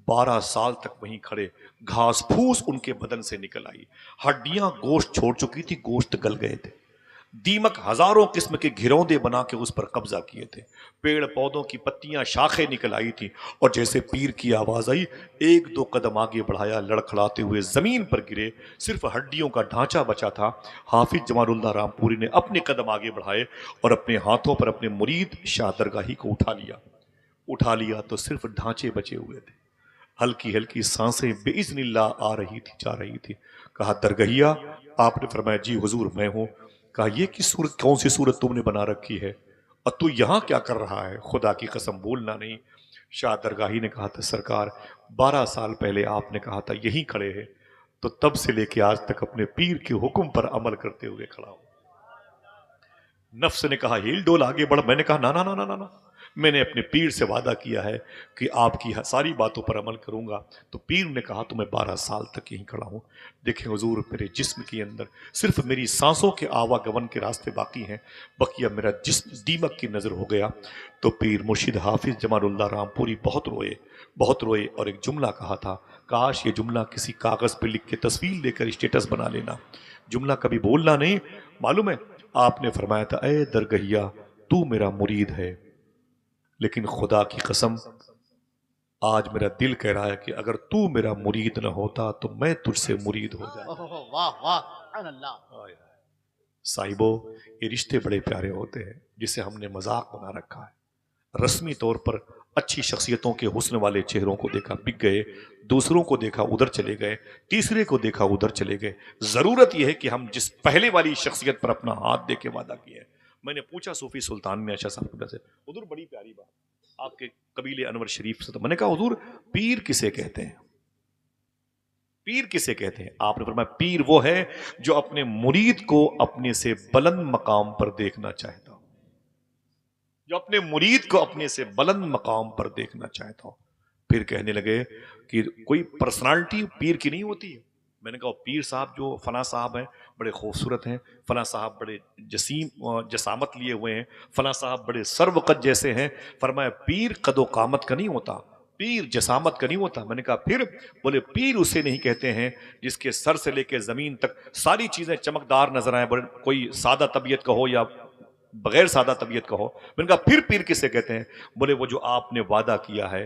12 साल तक वहीं खड़े, घास फूस उनके बदन से निकल आई, हड्डियां गोश्त छोड़ चुकी थी, गोश्त गल गए थे। दीमक हजारों किस्म के घिरौंदे बना के उस पर कब्जा किए थे। पेड़ पौधों की पत्तियां शाखें निकल आई थी। और जैसे पीर की आवाज आई, एक दो कदम आगे बढ़ाया, लड़खड़ाते हुए जमीन पर गिरे, सिर्फ हड्डियों का ढांचा बचा था। हाफिज जमालुल्लाह रामपुरी ने अपने कदम आगे बढ़ाए और अपने हाथों पर अपने मुरीद शाह दरगाही को उठा लिया तो सिर्फ ढांचे बचे हुए थे। हल्की हल्की सांसें बेइज़्निल्लाह आ रही थी, जा रही थी। कहा दरगहिया, आपने फरमाया जी हुजूर मैं हूं। कहा ये किस सूरत, कौन सी सूरत तुमने बना रखी है और तू यहां क्या कर रहा है? खुदा की कसम बोलना नहीं। शाह दरगाही ने कहा था सरकार 12 साल पहले आपने कहा था यहीं खड़े हैं, तो तब से लेके आज तक अपने पीर के हुक्म पर अमल करते हुए खड़ा हूं। नफ्स ने कहा हिल डोल आगे बढ़। मैंने कहा ना ना ना ना ना ना, मैंने अपने पीर से वादा किया है कि आपकी सारी बातों पर अमल करूंगा। तो पीर ने कहा तो मैं 12 साल तक यहीं खड़ा हूं। देखें हुजूर, मेरे जिस्म के अंदर सिर्फ मेरी सांसों के आवागमन के रास्ते बाकी हैं, बकिया मेरा जिस्म दीमक की नजर हो गया। तो पीर मुर्शिद हाफिज जमालुल्लाह रामपुरी बहुत रोए और एक जुमला कहा था, काश ये जुमला किसी कागज पर लिख के तस्वीर लेकर स्टेटस बना लेना। जुमला कभी बोलना नहीं। मालूम है आपने फरमाया था ए दरगहिया तू मेरा मुरीद है, लेकिन खुदा की कसम आज मेरा दिल कह रहा है कि अगर तू मेरा मुरीद न होता तो मैं तुझसे मुरीद हो जाता। ओहो, वाह वाह, सुभान अल्लाह। साहिबो, ये रिश्ते बड़े प्यारे होते हैं जिसे हमने मजाक बना रखा है। रस्मी तौर पर अच्छी शख्सियतों के हुस्न वाले चेहरों को देखा बिक गए, दूसरों को देखा उधर चले गए, तीसरे को देखा उधर चले गए। जरूरत यह है कि हम जिस पहले वाली शख्सियत पर अपना हाथ दे के वादा किया है। मैंने पूछा सूफी सुल्तान में अच्छा साहब से, हुजूर बड़ी प्यारी बात आपके कबीले अनवर शरीफ से, तो मैंने कहा हुजूर पीर किसे कहते हैं? पीर किसे कहते हैं? आपने फरमाया पीर वो है जो अपने मुरीद को अपने से बुलंद मकाम पर देखना चाहता हो, जो अपने मुरीद को अपने से बुलंद मकाम पर देखना चाहता हो। फिर कहने लगे कि कोई पर्सनालिटी पीर की नहीं होती है। मैंने कहा पीर साहब जो फला साहब हैं बड़े खूबसूरत हैं, फला साहब बड़े जसामत लिए हुए हैं, फला साहब बड़े सर्वकत जैसे हैं। फरमाया पीर कदो कामत का नहीं होता, पीर जसामत का नहीं होता। मैंने कहा फिर? बोले पीर उसे नहीं कहते हैं जिसके सर से लेकर जमीन तक सारी चीजें चमकदार नजर आए, बड़े कोई सादा तबीयत का हो या बगैर सादा तबीयत का हो। मैंने कहा फिर पीर किसे कहते हैं? बोले वो जो आपने वादा किया है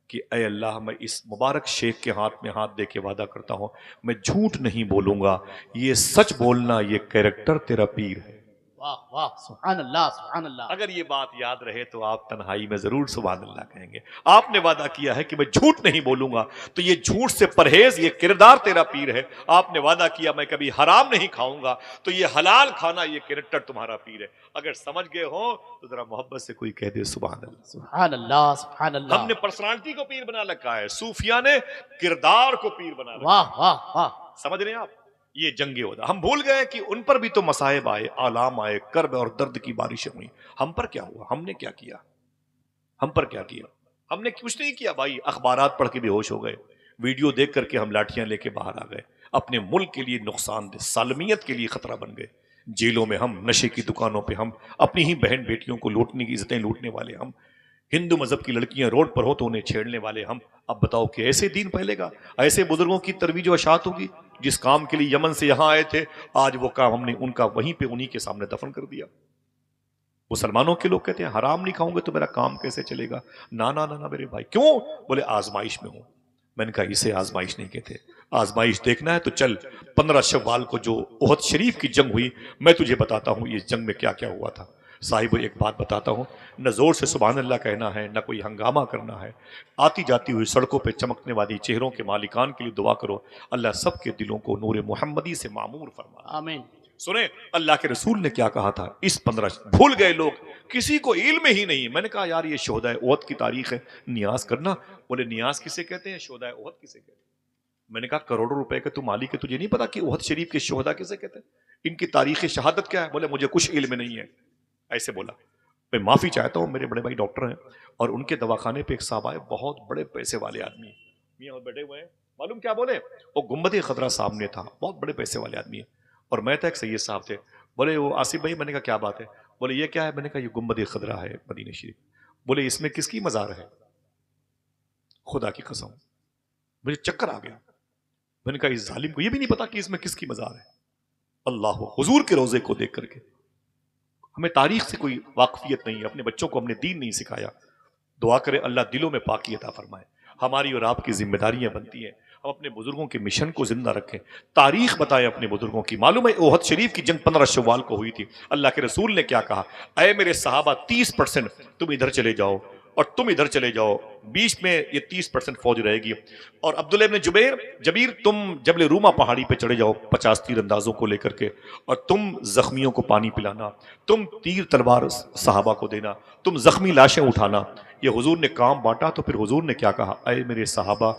कि अय अल्लाह मैं इस मुबारक शेख के हाथ में हाथ दे के वादा करता हूं मैं झूठ नहीं बोलूंगा, ये सच बोलना, ये कैरेक्टर तेरा पीर है। वाह वाह, सुभान अल्लाह, सुभान अल्लाह। अगर ये बात याद रहे तो आप तन्हाई में जरूर सुभान अल्लाह कहेंगे। आपने वादा किया है कि मैं झूठ नहीं बोलूंगा, तो ये झूठ से परहेज, ये किरदार तेरा पीर है। आपने वादा किया मैं कभी हराम नहीं खाऊंगा, तो ये हलाल खाना, ये कैरेक्टर तुम्हारा पीर है। अगर समझ गए हो तो जरा मोहब्बत से कोई कह दे सुभान अल्लाह। सुभान अल्लाह, सुभान अल्लाह। हमने पर्सनालिटी को पीर बना रखा है, सूफिया ने किरदार को पीर बना रखा। वाह वाह वाह। समझ रहे हैं आप? ये जंगे होता, हम भूल गए कि उन पर भी तो मसाइब आए, आलाम आए, कर्ब और दर्द की बारिशें हुई। हम पर क्या हुआ? हमने क्या किया? हम पर क्या किया? हमने कुछ नहीं किया भाई। अखबारात पढ़ के बेहोश हो गए, वीडियो देख करके हम लाठियां लेके बाहर आ गए, अपने मुल्क के लिए नुकसानदेह, सालमियत के लिए खतरा बन गए। जेलों में हम, नशे की दुकानों पे हम, अपनी ही बहन बेटियों को लूटने की इज्जतें लूटने वाले हम, हिंदू मजहब की लड़कियां रोड पर हो तो उन्हें छेड़ने वाले हम। अब बताओ कि ऐसे दीन फैलेगा? ऐसे बुजुर्गों की तरवीज व अशात होगी? जिस काम के लिए यमन से यहां आए थे, आज वो काम हमने उनका वहीं पे उन्हीं के सामने दफन कर दिया। मुसलमानों के लोग कहते हैं हराम नहीं खाऊंगे तो मेरा काम कैसे चलेगा? ना ना ना ना मेरे भाई। क्यों? बोले आजमाइश में हूं। मैंने कहा इसे आजमाइश नहीं कहते। आजमाइश देखना है तो चल, 15 शव्वाल को जो ओहद शरीफ की जंग हुई, मैं तुझे बताता हूं इस जंग में क्या क्या हुआ था। साहिब एक बात बताता हूं, न जोर से सुभान अल्लाह कहना है, न कोई हंगामा करना है। आती जाती हुई सड़कों पे चमकने वाली चेहरों के मालिकान के लिए दुआ करो, अल्लाह सबके दिलों को नूर मोहम्मदी से मामूर फरमा। आमीन। सुने अल्लाह के रसूल ने क्या कहा था इस 15। भूल गए लोग, किसी को इल्म ही नहीं। मैंने कहा यार ये शोहदाए ओहद की तारीख है, नियाज करना। बोले नियाज किसे कहते हैं, शोहदाए ओहद किसे कहते हैं? मैंने कहा करोड़ों रुपए के तू मालिक है, तुझे नहीं पता कि ओहद शरीफ के शोहदा किसे कहते हैं, इनकी तारीख शहादत क्या है? बोले मुझे कुछ इल्म नहीं है। ऐसे बोला। मैं माफी चाहता हूं, मेरे बड़े भाई डॉक्टर हैं और उनके दवाखाने पे एक साहब आए, बहुत बड़े पैसे वाले आदमी, मियां बैठे हुए हैं। मालूम क्या बोले? वो गुम्बद खतरा सामने था, बहुत बड़े पैसे वाले आदमी है, और मैं था, एक सैयद साहब थे। बोले वो आसिफ भाई। मैंने कहा क्या बात है? बोले ये क्या है? मैंने कहा ये गुम्बद खतरा है मदीना शरीफ। बोले इसमें किसकी मजार है? खुदा की कसम मुझे चक्कर आ गया। मैंने कहा इस जालिम को ये भी नहीं पता कि इसमें किसकी मजार है। अल्लाह, हुजूर के रोजे को देख करके हमें तारीख से कोई वाकफियत नहीं है, अपने बच्चों को हमने दीन नहीं सिखाया। दुआ करें अल्लाह दिलों में पाकी अता फरमाए। हमारी और आपकी जिम्मेदारियां बनती हैं, हम अपने बुजुर्गों के मिशन को जिंदा रखें, तारीख बताएं अपने बुजुर्गों की। मालूम है ओहद शरीफ की जंग 15 शव्वाल को हुई थी। अल्लाह के रसूल ने क्या कहा? अय मेरे सहाबा 30% तुम इधर चले जाओ और तुम इधर चले जाओ, बीच में ये 30% फौज रहेगी। और अब्दुल्लाह इब्न जबीर तुम जबल रूमा पहाड़ी पे चढ़े जाओ 50 तीरंदाजों को लेकर के, और तुम जख्मियों को पानी पिलाना, तुम तीर तलवार सहाबा को देना, तुम जख्मी लाशें उठाना। ये हुजूर ने काम बांटा। तो फिर हुजूर ने क्या कहा? अय मेरे सहाबा,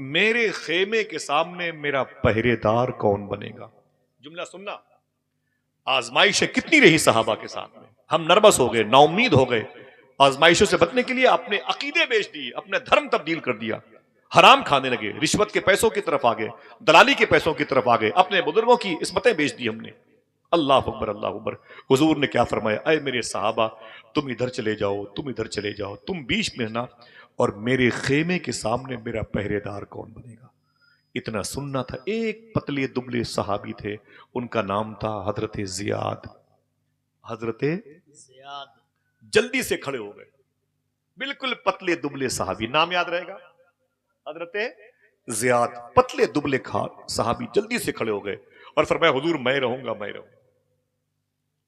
मेरे खेमे के सामने मेरा पहरेदार कौन बनेगा? जुमला सुनना। आजमाइशें कितनी रही सहाबा के साथ में, हम नर्वस हो गए, नाउम्मीद हो गए। आजमाइशों से बचने के लिए अपने अकीदे बेच दिए, अपने धर्म तब्दील कर दिया, हराम खाने लगे, रिश्वत के पैसों की तरफ आ गए, दलाली के पैसों की तरफ आ गए, अपने बुजुर्गों की इस्मतें बेच दी हमने। अल्लाह अकबर, अल्लाह अकबर। हुजूर ने क्या फरमाया? अय मेरे सहाबा, तुम इधर चले जाओ, तुम इधर चले जाओ, तुम बीच में ना, और मेरे खेमे के सामने मेरा पहरेदार कौन बनेगा? इतना सुनना था। एक पतले दुबले सहाबी थे, उनका नाम था हजरत जियाद। हजरत जियाद। जल्दी से खड़े हो गए, बिल्कुल पतले दुबले सहाबी, नाम याद रहेगा। हजरत ज़ियाद पतले दुबले खार साहबी जल्दी से खड़े हो गए और फरमाया हुजूर मैं रहूंगा मैं रहूंगा।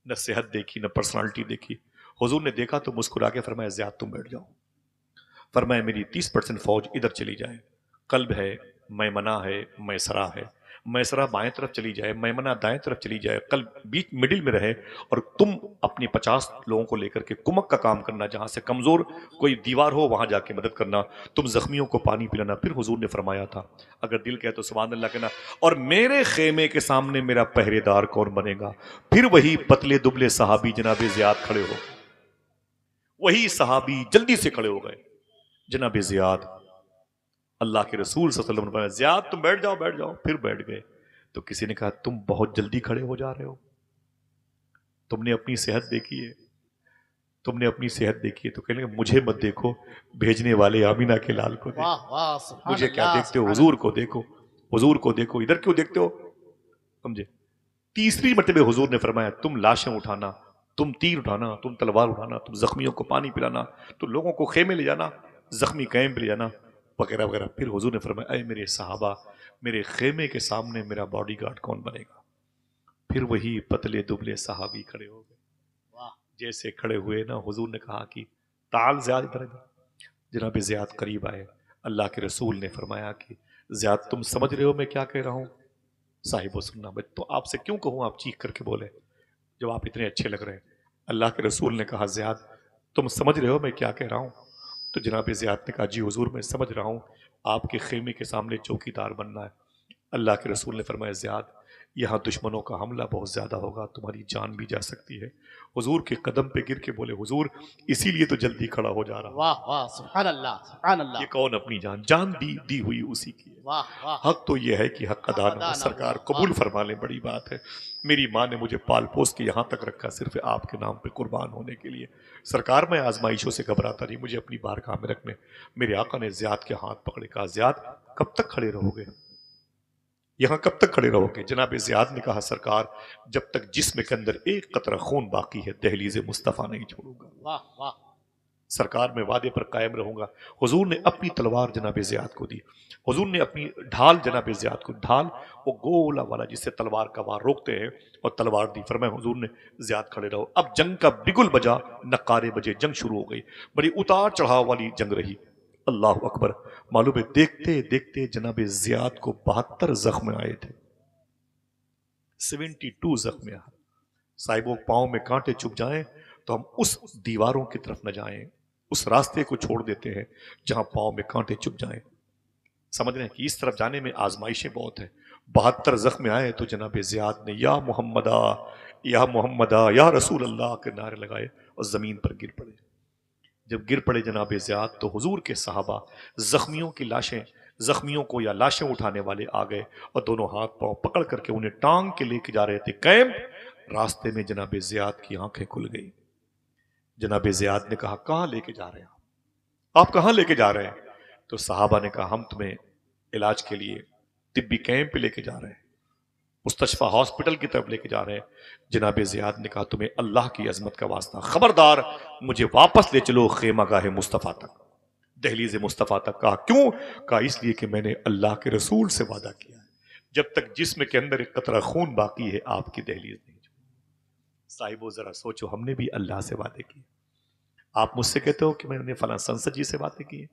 न सेहत देखी न पर्सनालिटी देखी। हुजूर ने देखा तो मुस्कुरा के फरमाया ज़ियाद तुम बैठ जाओ। फरमाया मेरी 30% फौज इधर चली जाए, कल्ब है, मैमना है, मैसरा है, मैसरा बाएं तरफ चली जाए, मैमना दाएं तरफ चली जाए, कल्ब बीच मिडिल में रहे और तुम अपनी 50 लोगों को लेकर के कुमक का काम करना, जहां से कमजोर कोई दीवार हो वहां जाके मदद करना, तुम जख्मियों को पानी पिलाना। फिर हुजूर ने फरमाया था अगर दिल कहे तो सुभान अल्लाह कहना, और मेरे खेमे के सामने मेरा पहरेदार कौन बनेगा? फिर वही पतले दुबले सहाबी जनाब ज़ियाद खड़े हो, वही सहाबी जल्दी से खड़े हो गए। जनाब ज़ियाद अल्लाह के रसूल सल्लल्लाहु अलैहि वसल्लम ने ज़ियाद तुम बैठ जाओ बैठ जाओ। फिर बैठ गए तो किसी ने कहा तुम बहुत जल्दी खड़े हो जा रहे हो, तुमने अपनी सेहत देखी है, तुमने अपनी सेहत देखी है। तो कहने लगे मुझे मत देखो, भेजने वाले आमीना के लाल को देखो। वाह वाह सुभान मुझे क्या अल्लाह देखते हो? सुभान हुजूर को देखो, हुजूर को देखो, इधर क्यों देखते हो? समझे? तीसरी मरतबे हुजूर ने फरमाया तुम लाशें उठाना, तुम तीर उठाना, तुम तलवार उठाना, तुम जख्मियों को पानी पिलाना, तुम लोगों को खेमे ले जाना, जख्मी कैंप ले जाना, वगैरह वगैरह। फिर हुजूर ने फरमाया अय मेरे सहाबा, मेरे खेमे के सामने मेरा बॉडीगार्ड कौन बनेगा? फिर वही पतले दुबले सहाबी खड़े हो गए। वाह जैसे खड़े हुए ना, हुजूर ने कहा कि ताल ज़ियाद इधर आ। जनाब ज़ियाद करीब आए। अल्लाह के रसूल ने फरमाया कि ज़ियाद तुम समझ रहे हो मैं क्या कह रहा हूँ? साहिबो सुनना, मैं तो आपसे क्यों कहूँ आप चीख करके बोले जब आप इतने अच्छे लग रहे हैं। अल्लाह के रसूल ने कहा ज़ियाद तुम समझ रहे हो मैं क्या कह रहा हूँ? तो जनाब ज़ियाद ने कहा जी हुजूर मैं समझ रहा हूँ, आपके खेमे के सामने चौकीदार बनना है। अल्लाह के रसूल ने फरमाया ज़ियाद यहाँ दुश्मनों का हमला बहुत ज़्यादा होगा, तुम्हारी जान भी जा सकती है। हुजूर के कदम पे गिर के बोले हुजूर इसीलिए तो जल्दी खड़ा हो जा रहा हूँ। वाह वाह सुभान अल्लाह सुभान ये अल्लाह। कौन अपनी जान जान दी हुई उसी की है। वाह वाह हक तो यह है कि हक अदा हक न अदा हो। ना सरकार हुआ। कबूल वाह फरमा ले, बड़ी बात है। मेरी माँ ने मुझे पाल पोस के यहाँ तक रखा सिर्फ आपके नाम पे कुर्बान होने के लिए। सरकार मैं आजमाइशों से घबराता नहीं, मुझे अपनी बारगाह में रखने। मेरे आका ने ज़ियाद के हाथ पकड़े, कहा ज़ियाद कब तक खड़े रहोगे, यहाँ कब तक खड़े रहोगे? जनाब ज़ियाद ने कहा सरकार जब तक जिस्म के अंदर एक कतरा खून बाकी है दहलीज़ मुस्तफ़ा नहीं छोड़ूंगा। वाह वाह सरकार में वादे पर कायम रहूंगा। हुजूर ने अपनी तलवार जनाब ज़ियाद को दी। हुजूर ने अपनी ढाल जनाब ज़ियाद को, ढाल वो गोला वाला जिससे तलवार का वार रोकते हैं, और तलवार दी। फरमाया हुजूर ने ज़ियाद खड़े रहो। अब जंग का बिगुल बजा, नकारे बजे, जंग शुरू हो गई। बड़ी उतार चढ़ाव वाली जंग रही। अल्लाह अकबर। मालूम है देखते देखते जनाब ज़ियाद को 72 जख्म आए थे, 72 जख्म आए। साहिबों पाँव में कांटे चुभ जाएं तो हम उस दीवारों की तरफ न जाएं, उस रास्ते को छोड़ देते हैं जहां पाँव में कांटे चुभ जाएं। समझ रहे हैं कि इस तरफ जाने में आजमाइशें बहुत हैं। 72 जख्म आए तो जनाब ज़ियाद ने या मोहम्मदा या मोहम्मदा या रसूल अल्लाह के नारे लगाए और जमीन पर गिर पड़े। जब गिर पड़े जनाब ज़ियाद तो हुजूर के सहाबा जख्मियों की लाशें, जख्मियों को या लाशें उठाने वाले आ गए और दोनों हाथ पांव पकड़ करके उन्हें टांग के लेके जा रहे थे कैंप। रास्ते में जनाब ज़ियाद की आंखें खुल गई। जनाब ज़ियाद ने कहा कहां लेके जा रहे हैं आप कहां लेके जा रहे हैं? तो सहाबा ने कहा हम तुम्हें इलाज के लिए तिब्बी कैंप पे लेके जा रहे हैं, मुस्तशफा हॉस्पिटल की तरफ लेके जा रहे हैं। जनाब ज़ियाद ने कहा तुम्हें अल्लाह की अजमत का वास्ता, खबरदार मुझे वापस ले चलो खेमागाह मुस्तफ़ा तक, दहलीज मुस्तफ़ा तक। कहा क्यों? कहा इसलिए कि मैंने अल्लाह के रसूल से वादा किया है जब तक जिस्म के अंदर एक कतरा खून बाकी है आपकी दहलीज नहीं छोड़ूंगा। साहिबो जरा सोचो, हमने भी अल्लाह से वादे किए। आप मुझसे कहते हो कि मैंने फलां संसद जी से बातें की हैं,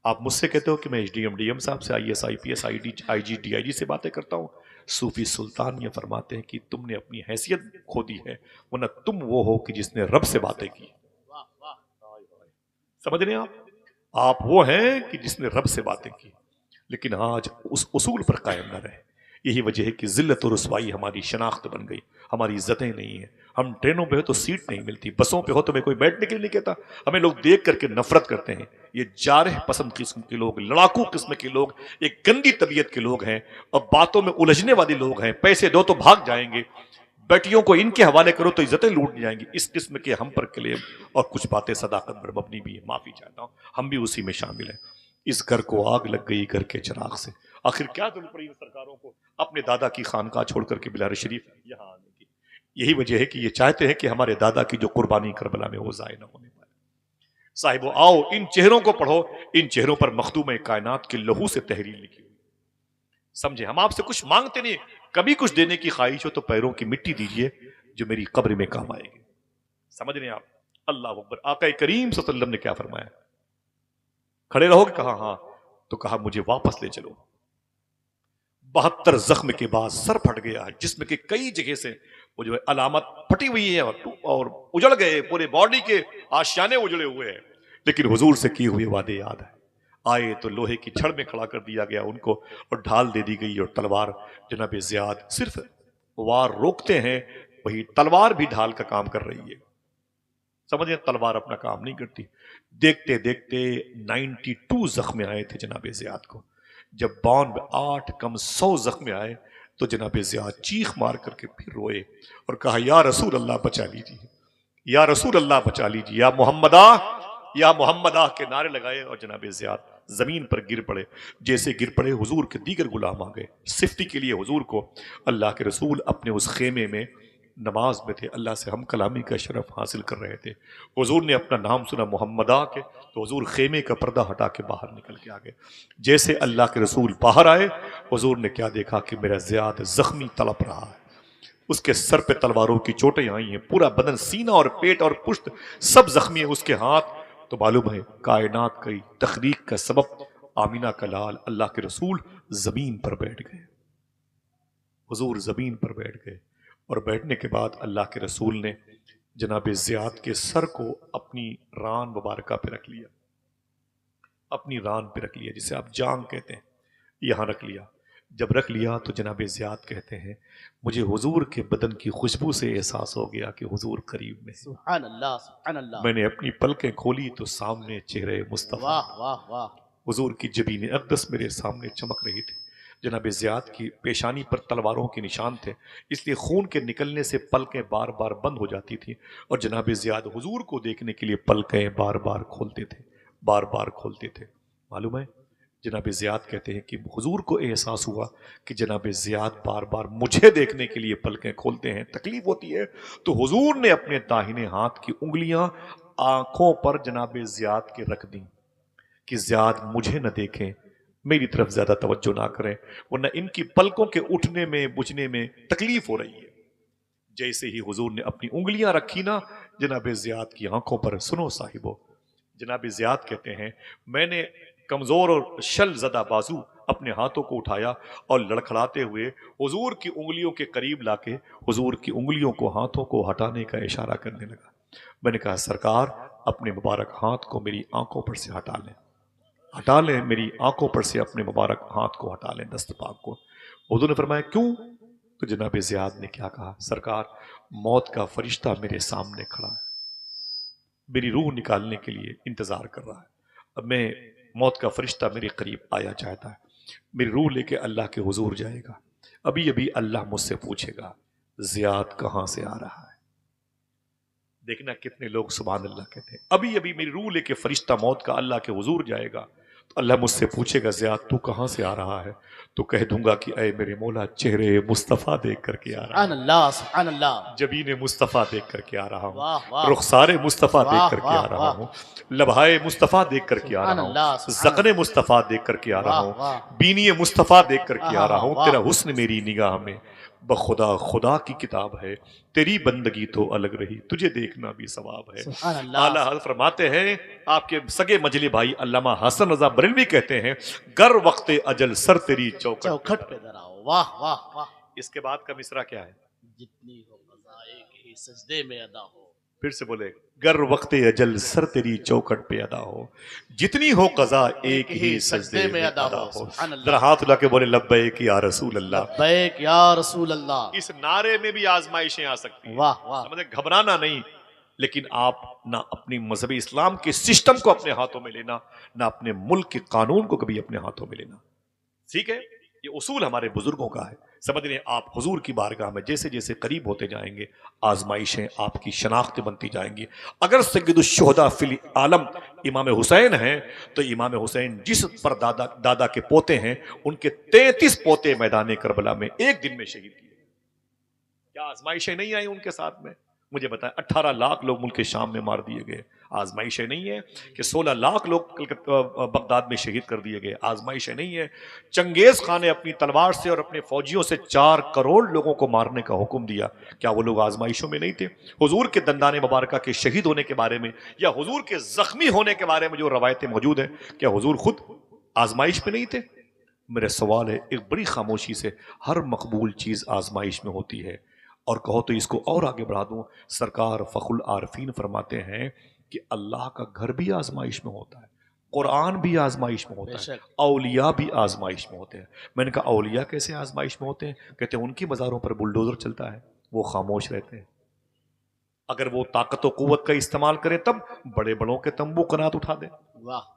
आप मुझसे कहते हो कि मैं एसडीएम डीएम साहब से, आईएएस आईपीएस आईजी डीआईजी से बातें करता हूं। सूफी सुल्तान ये फरमाते हैं कि तुमने अपनी हैसियत खो दी है, वरना तुम वो हो कि जिसने रब से बातें की। वाह वाह समझ रहे हैं आप वो हैं कि जिसने रब से बातें की, लेकिन आज उस उसूल पर कायम न रहे। यही वजह है कि जिल्लत और रुसवाई हमारी शनाख्त बन गई, हमारी इज्जतें नहीं है। हम ट्रेनों पे हो तो सीट नहीं मिलती, बसों पे हो तो मैं कोई बैठने के लिए नहीं कहता, हमें लोग देख करके नफरत करते हैं। ये जारह पसंद किस्म के लोग, लड़ाकू किस्म के लोग, एक गंदी तबीयत के लोग हैं और बातों में उलझने वाले लोग हैं। पैसे दो तो भाग जाएंगे, बेटियों को इनके हवाले करो तो इज्जतें लूट जाएंगी। इस किस्म के हम पर क्लेम और कुछ बातें सदाकत पर मबनी भी है। माफी चाहता हूं, हम भी उसी में शामिल हैं। इस घर को आग लग गई घर के चिराग से। आखिर क्या जरूरत पड़ी इन सरकारों को अपने दादा की खानका छोड़ करके बिलार शरीफ यहाँ आने की? यही वजह है कि ये चाहते हैं कि हमारे दादा की जो कुर्बानी करबला में वो जाए न होने पाए। साहिबो आओ इन चेहरों को पढ़ो, इन चेहरों पर मखदूम कायनात के लहू से तहरीर लिखी हुई। समझे, हम आपसे कुछ मांगते नहीं, कभी कुछ देने की ख्वाहिश हो तो पैरों की मिट्टी दीजिए जो मेरी कब्र में काम आएगी। समझ रहे हैं आप? अल्लाह अकबर। आका करीम सल्लल्लाहु अलैहि वसल्लम ने क्या फरमाया? खड़े रहोगे? कहा हाँ। तो कहा मुझे वापस ले चलो। 72 जख्म के बाद सर फट गया, जिसमें के कई जगह से वो जो है अलामत फटी हुई है और उजड़ गए, पूरे बॉडी के आशियाने उजड़े हुए हैं, लेकिन हुजूर से किए हुए वादे याद है। आए तो लोहे की छड़ में खड़ा कर दिया गया उनको और ढाल दे दी गई, और तलवार जनाब ज़ियाद सिर्फ वार रोकते हैं, वही तलवार भी ढाल का काम कर रही है। समझिए, तलवार अपना काम नहीं करती। देखते देखते 92 जख्म आए थे जनाब ज़ियाद को। जब 8 कम 100 जख्म आए तो जनाब ज़ियाद चीख मार करके फिर रोए और कहा या रसूल अल्लाह बचा लीजिए, या रसूल अल्लाह बचा लीजिए, या मोहम्मदा, या मोहम्मदा के नारे लगाए और जनाब ज़ियाद जमीन पर गिर पड़े। जैसे गिर पड़े हुजूर के दीगर गुलाम आ गए सिफ्ती के लिए हुजूर को। अल्लाह के रसूल अपने उस खेमे में नमाज में थे, अल्लाह से हम कलामी का शरफ हासिल कर रहे थे। हुजूर ने अपना नाम सुना मोहम्मदा के, तो हुजूर खेमे का पर्दा हटा के बाहर निकल के आ गए। जैसे अल्लाह के रसूल बाहर आए, हुजूर ने क्या देखा कि मेरा ज़ियाद जख्मी तड़प रहा है, उसके सर पे तलवारों की चोटें आई हैं, पूरा बदन, सीना और पेट और पुश्त सब जख्मी है, उसके हाथ। तो मालूम है कायनात की तखलीक का सबब आमीना का लाल अल्लाह के रसूल जमीन पर बैठ गए। हुजूर जमीन पर बैठ गए और बैठने के बाद अल्लाह के रसूल ने जनाब ज़ियाद के सर को अपनी रान मुबारक पे रख लिया, अपनी रान पे रख लिया, जिसे आप जांग कहते हैं, यहां रख लिया। जब रख लिया तो जनाब ज़ियाद कहते हैं मुझे हुजूर के बदन की खुशबू से एहसास हो गया कि हुजूर करीब में। सुभान अल्लाह, सुभान अल्लाह। मैंने अपनी पलकें खोली तो सामने चेहरे मुस्तफ़ा, वाह वाह वाह। हुजूर की जबीन अक़दस मेरे सामने चमक रही थी। जनाब ज़ियाद की पेशानी पर तलवारों के निशान थे, इसलिए खून के निकलने से पलकें बार बार बंद हो जाती थी, और जनाब ज़ियाद हुजूर को देखने के लिए पलकें बार बार खोलते थे, बार बार खोलते थे। मालूम है, जनाब ज़ियाद कहते हैं कि हुजूर को एहसास हुआ कि जनाब ज़ियाद बार बार मुझे देखने के लिए पलकें खोलते हैं, तकलीफ होती है, तो हुजूर ने अपने दाहिने हाथ की उंगलियां आंखों पर जनाब ज़ियाद के रख दी कि ज़ियाद मुझे न देखें, मेरी तरफ ज्यादा तवज्जो ना करें, वरना इनकी पलकों के उठने में बुझने में तकलीफ हो रही है। जैसे ही हुजूर ने अपनी उंगलियां रखी ना जनाब ज़ियाद की आंखों पर, सुनो साहिबो, जनाब ज़ियाद कहते हैं मैंने कमजोर और शल ज़दा बाजू अपने हाथों को उठाया और लड़खड़ाते हुए हुजूर की उंगलियों के करीब लाके हुजूर की उंगलियों को, हाथों को हटाने का इशारा करने लगा। मैंने कहा सरकार अपने मुबारक हाथ को मेरी आंखों पर से हटा लें, हटा लें, मेरी आंखों पर से अपने मुबारक हाथ को हटा लें, दस्तपाक को। हुजूर ने फरमाया क्यों? तो जनाब ज़ियाद ने क्या कहा, सरकार मौत का फरिश्ता मेरे सामने खड़ा है, मेरी रूह निकालने के लिए इंतजार कर रहा है। अब मैं, मौत का फरिश्ता मेरे करीब आया चाहता है, मेरी रूह लेके अल्लाह के हुजूर जाएगा। अभी अभी अल्लाह मुझसे पूछेगा ज़ियाद कहां से आ रहा है। देखना कितने लोग सुभान अल्लाह कहते हैं। अभी अभी मेरी रूह लेके फरिश्ता मौत का अल्लाह के हुजूर जाएगा, तो अल्लाह मुझसे पूछेगा ज़ियाद तू कहां से आ रहा है, तो कह दूंगा कि ऐ मेरे मौला चेहरे मुस्तफ़ा देख करके आ रहा सुभान अल्लाह, सुभान अल्लाह। जबीन मुस्तफ़ा देख करके आ रहा वाह, हूँ, वाह। रुखसारे मुस्तफ़ा देख वाह, करके वाह, आ रहा वाह। हूँ, लबहाए मुस्तफ़ा देख करके आ सुभान रहा अल्लाह, हूँ, सुभान ज़क़ने मुस्तफ़ा देख करके आ रहा वाह, हूँ, वाह। बीनी मुस्तफ़ा देख करके आ रहा हूँ। वाह। तेरा हुस्न मेरी निगाह में बखुदा खुदा की किताब है, तेरी बंदगी तो अलग रही, तुझे देखना भी सवाब है। सुभान अल्लाह। आला हज़रत फरमाते हैं, आपके सगे मजली भाई अल्लामा हसन रज़ा बरेलवी कहते हैं गर वक्त अजल सर तेरी चौखट पे धराओ। वाह वाह वाह। इसके बाद का मिसरा क्या है? जितनी हो क़ज़ा एक ही सजदे में अदा हो। फिर से बोले, गर वक्त अजल सर तेरी चौखट पे अदा हो, जितनी हो कज़ा एक ही सजदे में अदा हो। सुभान अल्लाह। जरा हाथ उठा के बोले लब्बैक या रसूल अल्लाह। लब्बैक या रसूल अल्लाह। इस नारे में भी आजमाइशें आ सकती हैं, वाह वाह। समझे, घबराना नहीं, लेकिन आप ना अपनी मजहबी इस्लाम के सिस्टम को अपने हाथों में लेना, ना अपने मुल्क के कानून को कभी अपने हाथों में लेना। ठीक है, ये उसूल हमारे बुजुर्गों का है। समझ रहे हैं आप, हुजूर की बारगाह में जैसे जैसे करीब होते जाएंगे आजमाइशें आपकी शनाख्तें बनती जाएंगी। अगर सय्यदुश्शुहदा फिल आलम इमाम हुसैन हैं, तो इमाम हुसैन जिस पर दादा के पोते हैं, उनके 33 पोते मैदान करबला में एक दिन में शहीद किए। क्या आजमाइशें नहीं आई उनके साथ में? मुझे बताएं 18 लाख लोग मुल्क शाम में मार दिए गए। आजमाइशें नहीं है कि 16 लाख लोग बगदाद में शहीद कर दिए गए। आजमाइशें नहीं है। चंगेज खान ने अपनी तलवार से और अपने फौजियों से 4 करोड़ लोगों को मारने का हुक्म दिया। क्या वो लोग आजमाइशों में नहीं थे? हुजूर के दंदाने मुबारका के शहीद होने के बारे में या हुजूर के जख्मी होने के बारे में जो रवायतें मौजूद हैं, क्या हुजूर खुद आजमाइश में नहीं थे? मेरा सवाल है एक बड़ी खामोशी से, हर मकबूल चीज आजमाइश में होती है। और कहो तो इसको और आगे बढ़ा दूं, सरकार फखुल आरफीन फरमाते हैं कि अल्लाह का घर भी आजमाइश में होता है, कुरान भी आजमाइश में होता है, औलिया भी आजमाइश में होते हैं। मैंने कहा औलिया कैसे आजमाइश में होते हैं? कहते हैं उनकी मज़ारों पर बुलडोजर चलता है, वो खामोश रहते हैं। अगर वो ताकत और कुव्वत का इस्तेमाल करें तब बड़े बड़ों के तंबू कनात उठा दें। वाह।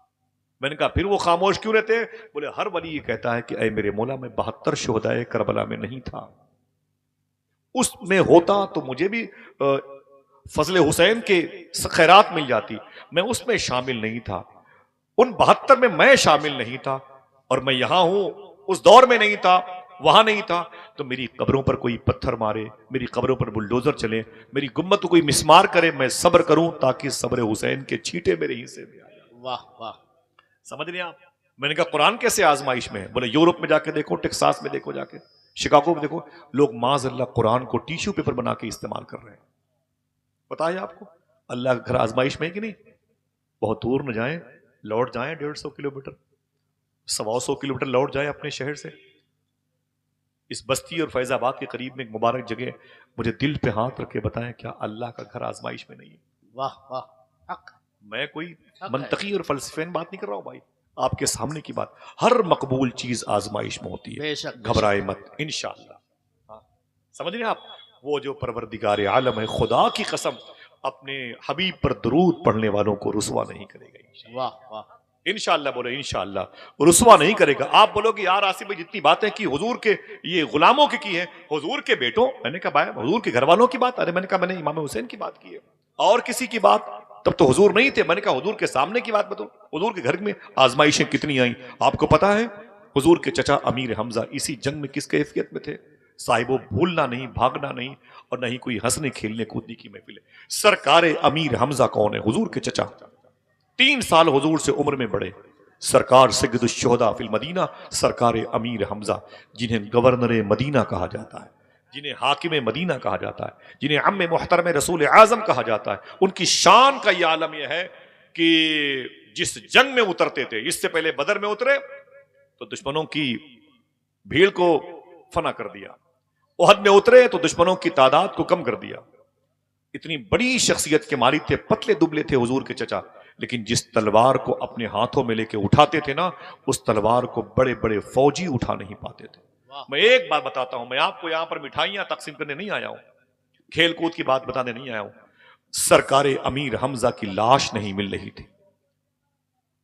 मैंने कहा फिर वो खामोश क्यों रहते हैं? बोले हर वली ये कहता है कि ऐ मेरे मौला, मैं 72 शुहदाए करबला में नहीं था, उसमें होता तो मुझे भी फजले हुसैन के खैरात मिल जाती, मैं उसमें शामिल नहीं था, उन 72 में मैं शामिल नहीं था, और मैं यहां हूं, उस दौर में नहीं था, वहां नहीं था। तो मेरी कब्रों पर कोई पत्थर मारे, मेरी कब्रों पर बुलडोजर चले, मेरी गुम्मत को कोई मिसमार करे, मैं सब्र करूं ताकि सब्र हुसैन के छींटे मेरे हिस्से में आ जाए। वाह वाह। समझ रहे आप? मैंने कहा कुरान कैसे आजमाइश में है? बोले यूरोप में जाके देखो, टेक्सास में देखो, जाके शिकागो में देखो, लोग माज़अल्लाह कुरान को टिश्यू पेपर बना के इस्तेमाल कर रहे हैं। पता है आपको अल्लाह का घर आजमाइश में है कि नहीं? बहुत दूर न जाएं, लौट जाएं 150 किलोमीटर, 125 किलोमीटर लौट जाएं अपने शहर से। इस बस्ती और फैजाबाद के करीब में एक मुबारक जगह, मुझे दिल पे हाथ रख के बताएं क्या अल्लाह का घर आजमाइश में नहीं है? वाह वाह। हक। मैं कोई हक मंतकी और फलसफेन बात नहीं कर रहा हूं भाई, आपके सामने की बात। हर मकबूल चीज आजमाइश में होती है, बेशक, घबराए मत, इंशाअल्लाह। हाँ, समझ रहे हैं आप? वो जो परवरदिगार आलम है, खुदा की कसम, अपने हबीब पर दरूद पढ़ने वालों को रुसवा नहीं करेगा। वाह वाह। इंशाअल्लाह बोले, इंशाअल्लाह रुसवा नहीं करेगा। आप बोलोगे यार आसिफ भाई जितनी बातें की हुजूर के ये गुलामों की है, हुजूर के बेटों, मैंने कहा भाई हुजूर के घर वालों की बात, अरे मैंने कहा मैंने इमाम हुसैन की बात की है, और किसी की बात तब तो हुजूर नहीं थे। मैंने कहा हुजूर के सामने की बात बताओ, हुजूर के घर में आजमाइशें कितनी आई। आपको पता है हुजूर के चचा अमीर हमजा इसी जंग में किस कैफियत में थे? साहिबो भूलना नहीं, भागना नहीं, और नहीं कोई हंसने खेलने कूदने की महफिल है। सरकार अमीर हमजा कौन है? हुजूर के चचा, 3 साल हुजूर से उम्र में बड़े, सरकार सैयदुश्शुहदा फिल मदीना, सरकार अमीर हमजा, जिन्हें गवर्नर मदीना कहा जाता है, जिन्हें हाकिम मदीना कहा जाता है, जिन्हें अम्मे मुहतरम रसूल आजम कहा जाता है। उनकी शान का यह आलम यह है कि जिस जंग में उतरते थे, इससे पहले बदर में उतरे तो दुश्मनों की भीड़ को फना कर दिया, उहद में उतरे तो दुश्मनों की तादाद को कम कर दिया। इतनी बड़ी शख्सियत के मालिक थे, पतले दुबले थे हुजूर के चचा, लेकिन जिस तलवार को अपने हाथों में लेके उठाते थे ना, उस तलवार को बड़े बड़े फौजी उठा नहीं पाते थे। मैं एक बात बताता हूं, मैं आपको यहां पर मिठाइयां तकसीम करने नहीं आया हूं, खेल कूद की बात बताने नहीं आया हूं। सरकार अमीर हमजा की लाश नहीं मिल रही थी,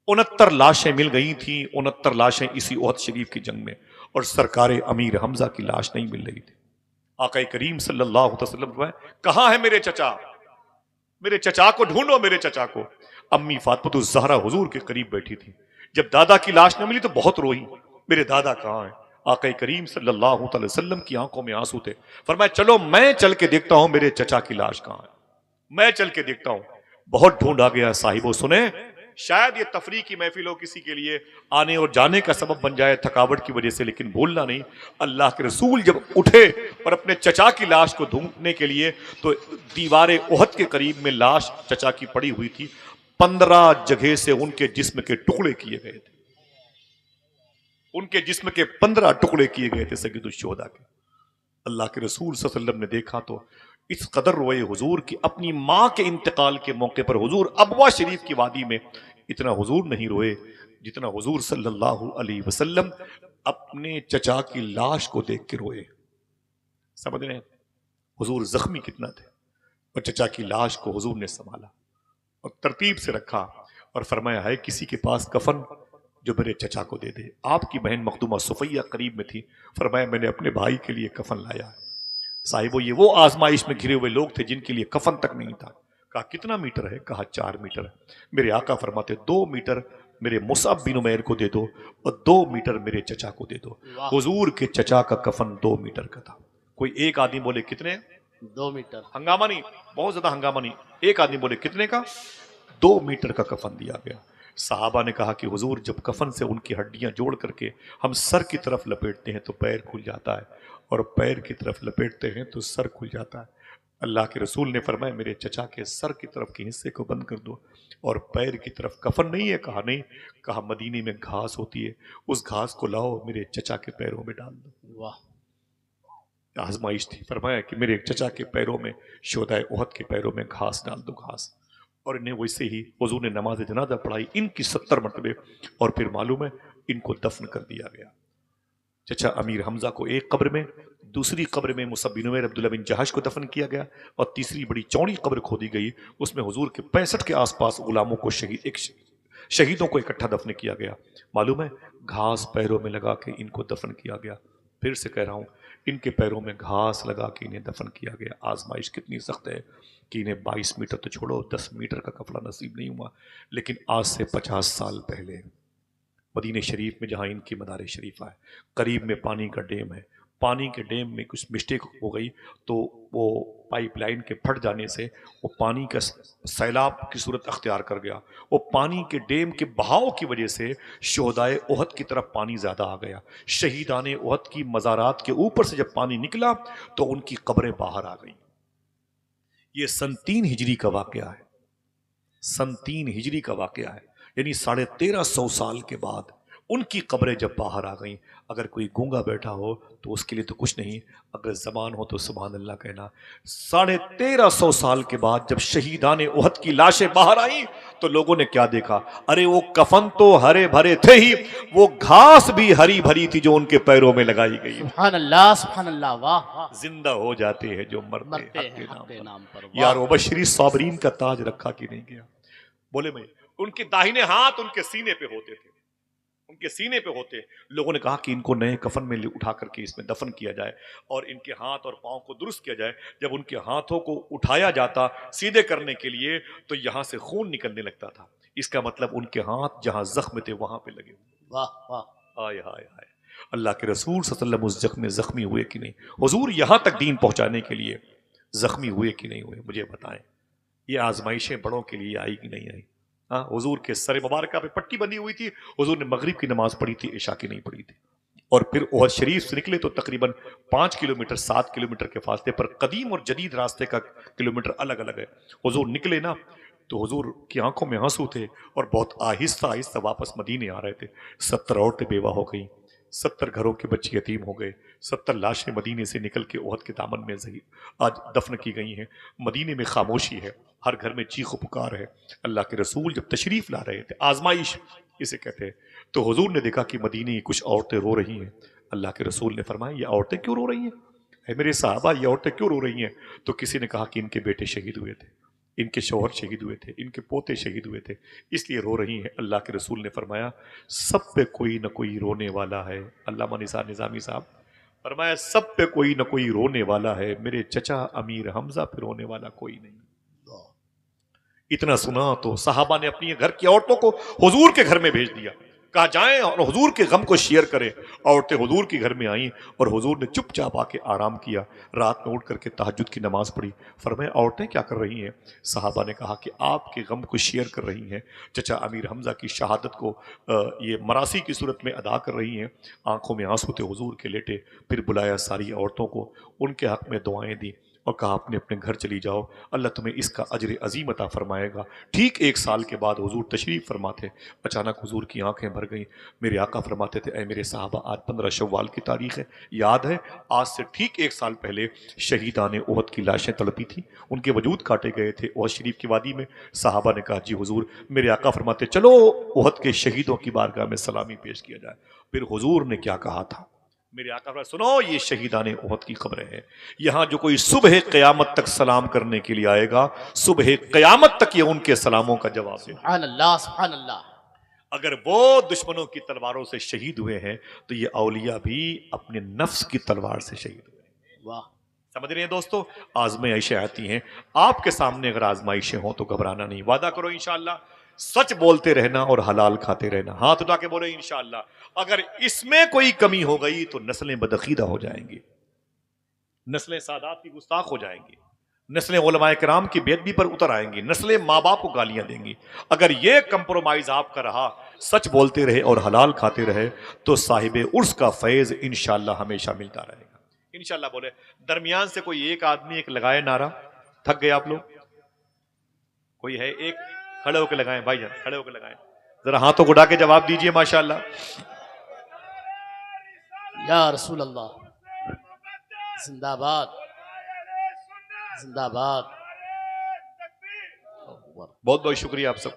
69 लाशें मिल गई थी, 69 लाशें इसी उहद शरीफ की जंग में, और सरकार अमीर हमजा की लाश नहीं मिल रही थी। आका करीम सल्लल्लाहु अलैहि वसल्लम, कहां है मेरे चचा? मेरे चचा को ढूंढो, मेरे चचा को। अम्मी फातिमा ज़हरा हुजूर के करीब बैठी थी, जब दादा की लाश न मिली तो बहुत रोई, मेरे दादा कहां है? आका करीम सल्लल्लाहु अलैहि वसल्लम की आंखों में आंसू थे। फरमाया चलो मैं चल के देखता हूं मेरे चचा की लाश कहां है, मैं चल के देखता हूं। बहुत ढूंढा गया साहिबो, सुने, शायद ये तफरीह की महफिल हो, किसी के लिए आने और जाने का सबब बन जाए थकावट की वजह से, लेकिन भूलना नहीं, अल्लाह के रसूल जब उठे और अपने चचा की लाश को ढूंढने के लिए, तो दीवार उहद के करीब में लाश चचा की पड़ी हुई थी। 15 जगह से उनके जिस्म के टुकड़े किए गए थे, उनके जिस्म के 15 टुकड़े किए गए थे सैयदुश्शुहदा के। अल्लाह के रसूल सल्लल्लाहु अलैहि वसल्लम ने देखा तो इस कदर रोए हुजूर की अपनी मां के इंतकाल के मौके पर हुजूर अबवा शरीफ की वादी में इतना हुजूर नहीं रोए जितना हुजूर सल्लल्लाहु अलैहि वसल्लम अपने चचा की लाश को देख के रोए। समझ रहे हैं हुजूर जख्मी कितना थे, और चचा की लाश को हुजूर ने संभाला और तरतीब से रखा और फरमाया है किसी के पास कफन जो मेरे चचा को दे दे। आपकी बहन मखदूमा सुफैया करीब में थी, फरमाया मैंने अपने भाई के लिए कफन लाया है। साहिबो ये वो आजमाइश में घिरे हुए लोग थे जिनके लिए कफन तक नहीं था। कहा कितना मीटर है? कहा 4 मीटर। मेरे आका फरमाते 2 मीटर मेरे मुसअब बिन उमैर को दे दो और 2 मीटर मेरे चचा को दे दो। हुजूर के चचा का कफन 2 मीटर का था। कोई एक आदमी बोले कितने? 2 मीटर। हंगामा नहीं, बहुत ज्यादा हंगामा नहीं। एक आदमी बोले कितने का? 2 मीटर का कफन दिया गया। साहबा ने कहा कि हुजूर, जब कफन से उनकी हड्डियां जोड़ करके हम सर की तरफ लपेटते हैं तो पैर खुल जाता है, और पैर की तरफ लपेटते हैं तो सर खुल जाता है। अल्लाह के रसूल ने फरमाया, मेरे चचा के सर की तरफ के हिस्से को बंद कर दो, और पैर की तरफ कफन नहीं है। कहा नहीं। कहा मदीने में घास होती है, उस घास को लाओ, मेरे चचा के पैरों में डाल दो। वाह। आजमाइश थी। फरमाया कि मेरे चचा के पैरों में, शोदाए ओहद के पैरों में घास डाल दो, घास। और इन्हें वैसे ही हुजूर ने नमाज जनाजा पढ़ाई इनकी 70 मरतबे, और फिर मालूम है इनको दफन कर दिया गया। चचा अमीर हमजा को एक कब्र में, दूसरी कब्र में मुसअब बिन उमैर अब्दुल्ला बिन जहाश को दफन किया गया, और तीसरी बड़ी चौड़ी कब्र खोदी गई, उसमें हुजूर के 65 के आसपास गुलामों को शहीदों को इकट्ठा दफन किया गया। मालूम है, घास पैरों में लगा के इनको दफन किया गया। फिर से कह रहा हूं, इनके पैरों में घास लगा के इन्हें दफन किया गया। आजमाइश कितनी सख्त है कि इन्हें 22 मीटर तो छोड़ो, 10 मीटर का कफला नसीब नहीं हुआ। लेकिन आज से 50 साल पहले मदीने शरीफ में, जहां इनकी मदार शरीफा है, करीब में पानी का डैम है। पानी के डैम में कुछ मिस्टेक हो गई, तो वो पाइपलाइन के फट जाने से वो पानी का सैलाब की सूरत अख्तियार कर गया। वो पानी के डैम के बहाव की वजह से शोहदाए ओहद की तरफ पानी ज़्यादा आ गया। शहीदान ओहद की मज़ारात के ऊपर से जब पानी निकला तो उनकी कब्रें बाहर आ गई। ये सन 3 हिजरी का वाक़या है। सन 3 हिजरी का वाक़या है, यानी 1350 साल के बाद उनकी कब्रें जब बाहर आ गईं। अगर कोई गूंगा बैठा हो तो उसके लिए तो कुछ नहीं, अगर जबान हो तो सुभान अल्लाह कहना। 1350 साल के बाद जब शहीदान ओहद की लाशें बाहर आई तो लोगों ने क्या देखा? अरे वो कफन तो हरे भरे थे ही, वो घास भी हरी भरी थी जो उनके पैरों में लगाई गई। सुभान अल्लाह, सुभान अल्लाह। वाह वाह। जिंदा हो जाते हैं जो मरते हैं हक के हक के नाम नाम पर। पर। यार वो बशरी साबरीन का ताज रखा कि नहीं गया? बोले मैं, उनके दाहिने हाथ उनके सीने पे होते थे, उनके सीने पे होते। लोगों ने कहा कि इनको नए कफन में उठा करके इसमें दफन किया जाए और इनके हाथ और पांव को दुरुस्त किया जाए। जब उनके हाथों को उठाया जाता सीधे करने के लिए तो यहां से खून निकलने लगता था। इसका मतलब उनके हाथ जहां जख्म थे वहां पे लगे हुए। वाह वाह। आय हाय हाय। अल्लाह के रसूल सल्लल्लाहु अलैहि वसल्लम उस जख्म में जख्मी हुए कि नहीं? हुजूर यहां तक दीन पहुंचाने के लिए जख्मी हुए कि नहीं हुए? मुझे बताएं। ये आजमाइशें बड़ों के लिए आई कि नहीं आई? हाँ, हुजूर के सर मुबारक पे पट्टी बंधी हुई थी, हुजूर ने मगरिब की नमाज पढ़ी थी, इशा की नहीं पढ़ी थी। और फिर ओहद शरीफ से निकले तो तकरीबन 5 किलोमीटर 7 किलोमीटर के फासले पर, कदीम और जदीद रास्ते का किलोमीटर अलग अलग है। हुजूर निकले ना तो हुजूर की आंखों में आंसू थे और बहुत आहिस्ता आहिस्ता वापस मदीने आ रहे थे। 70 औरतें बेवा हो गई, 70 घरों के बच्चे यतीम हो गए, 70 लाशें मदीने से निकल के ओहद के दामन में आज दफन की गई हैं। मदीने में खामोशी है, हर घर में चीख पुकार है। अल्लाह के रसूल जब तशरीफ ला रहे थे, आजमाइश इसे कहते हैं, तो हुजूर ने देखा कि मदीने की कुछ औरतें रो रही हैं। अल्लाह के रसूल ने फरमाया, ये औरतें क्यों रो रही हैं? है मेरे साहबा, ये औरतें क्यों रो रही हैं? तो किसी ने कहा कि इनके बेटे शहीद हुए थे, इनके शौहर शहीद हुए थे, इनके पोते शहीद हुए थे, इसलिए रो रही हैं। अल्लाह के रसूल ने फरमाया, सब पे कोई न कोई रोने वाला है। अल्लामा निसार निजामी साहब फरमाया, सब पे कोई न कोई रोने वाला है, मेरे चचा अमीर हमजा पे रोने वाला कोई नहीं। इतना सुना तो साहबा ने अपनी घर की औरतों को हुजूर के घर में भेज दिया, कहा जाएं और हुजूर के गम को शेयर करें। औरतें हुजूर के घर में आईं और हुजूर ने चुपचाप आके आराम किया। रात में उठ करके तहज्जुद की नमाज पढ़ी। फरमाया, औरतें क्या कर रही हैं? साहबा ने कहा कि आपके गम को शेयर कर रही हैं, चचा अमीर हमजा की शहादत को ये मरासी की सूरत में अदा कर रही हैं। आंखों में आंसू थे, हुजूर के लेटे। फिर बुलाया सारी औरतों को, उनके हक में दुआएं दी और कहा अपने अपने घर चली जाओ, अल्लाह तुम्हें इसका अजर अजीम अता फरमाएगा। ठीक 1 साल के बाद हुजूर तशरीफ फरमाते, अचानक हुजूर की आंखें भर गईं। मेरे आका फरमाते थे, ऐ मेरे साहबा, आज 15 शव्वाल की तारीख है, याद है आज से ठीक 1 साल पहले शहीदान ओहद की लाशें तड़पी थी, उनके वजूद काटे गए थे ओहद शरीफ की वादी में। साहबा ने कहा, जी हुजूर। मेरे आका फरमाते, चलो ओहद के शहीदों की बारगाह में सलामी पेश किया जाए। फिर हुजूर ने क्या कहा था? मेरे आका, सुनो, ये शहीदान ओहद की खबरें हैं। यहां जो कोई सुबह क़यामत तक सलाम करने के लिए आएगा, सुबह क़यामत तक ये उनके सलामों का जवाब देगा। सुभान अल्लाह, सुभान अल्लाह। अगर वो दुश्मनों की तलवारों से शहीद हुए हैं तो ये औलिया भी अपने नफ्स की तलवार से शहीद हुए। वाह। समझ रहे हैं दोस्तों? आजमाइशें आती हैं आपके सामने, अगर आजमाइशें हो तो घबराना नहीं, वादा करो इंशाअल्लाह सच बोलते रहना और हलाल खाते रहना। हाथ उठा के बोले इंशाअल्लाह। अगर इसमें कोई कमी हो गई तो नस्लें बदअकीदा हो जाएंगी। नस्लें सादात की गुस्ताख हो जाएंगी, नस्लें उलमाए किराम की बेदबी पर उतर आएंगी, नस्लें माँ बाप को गालियां देंगी। अगर ये कंप्रोमाइज आपका रहा, सच बोलते रहे और हलाल खाते रहे, तो साहिब उर्स का फैज इंशाअल्लाह हमेशा मिलता रहेगा इंशाअल्लाह। बोले दरमियान से कोई एक आदमी एक लगाए नारा। थक गए आप लोग? कोई है एक? खड़े होकर लगाएं भाईजान, खड़े होकर लगाएं, जरा हाथों को उठा के जवाब दीजिए माशाअल्लाह। या रसूल अल्लाह, जिंदाबाद जिंदाबाद। बहुत बहुत शुक्रिया आप सब।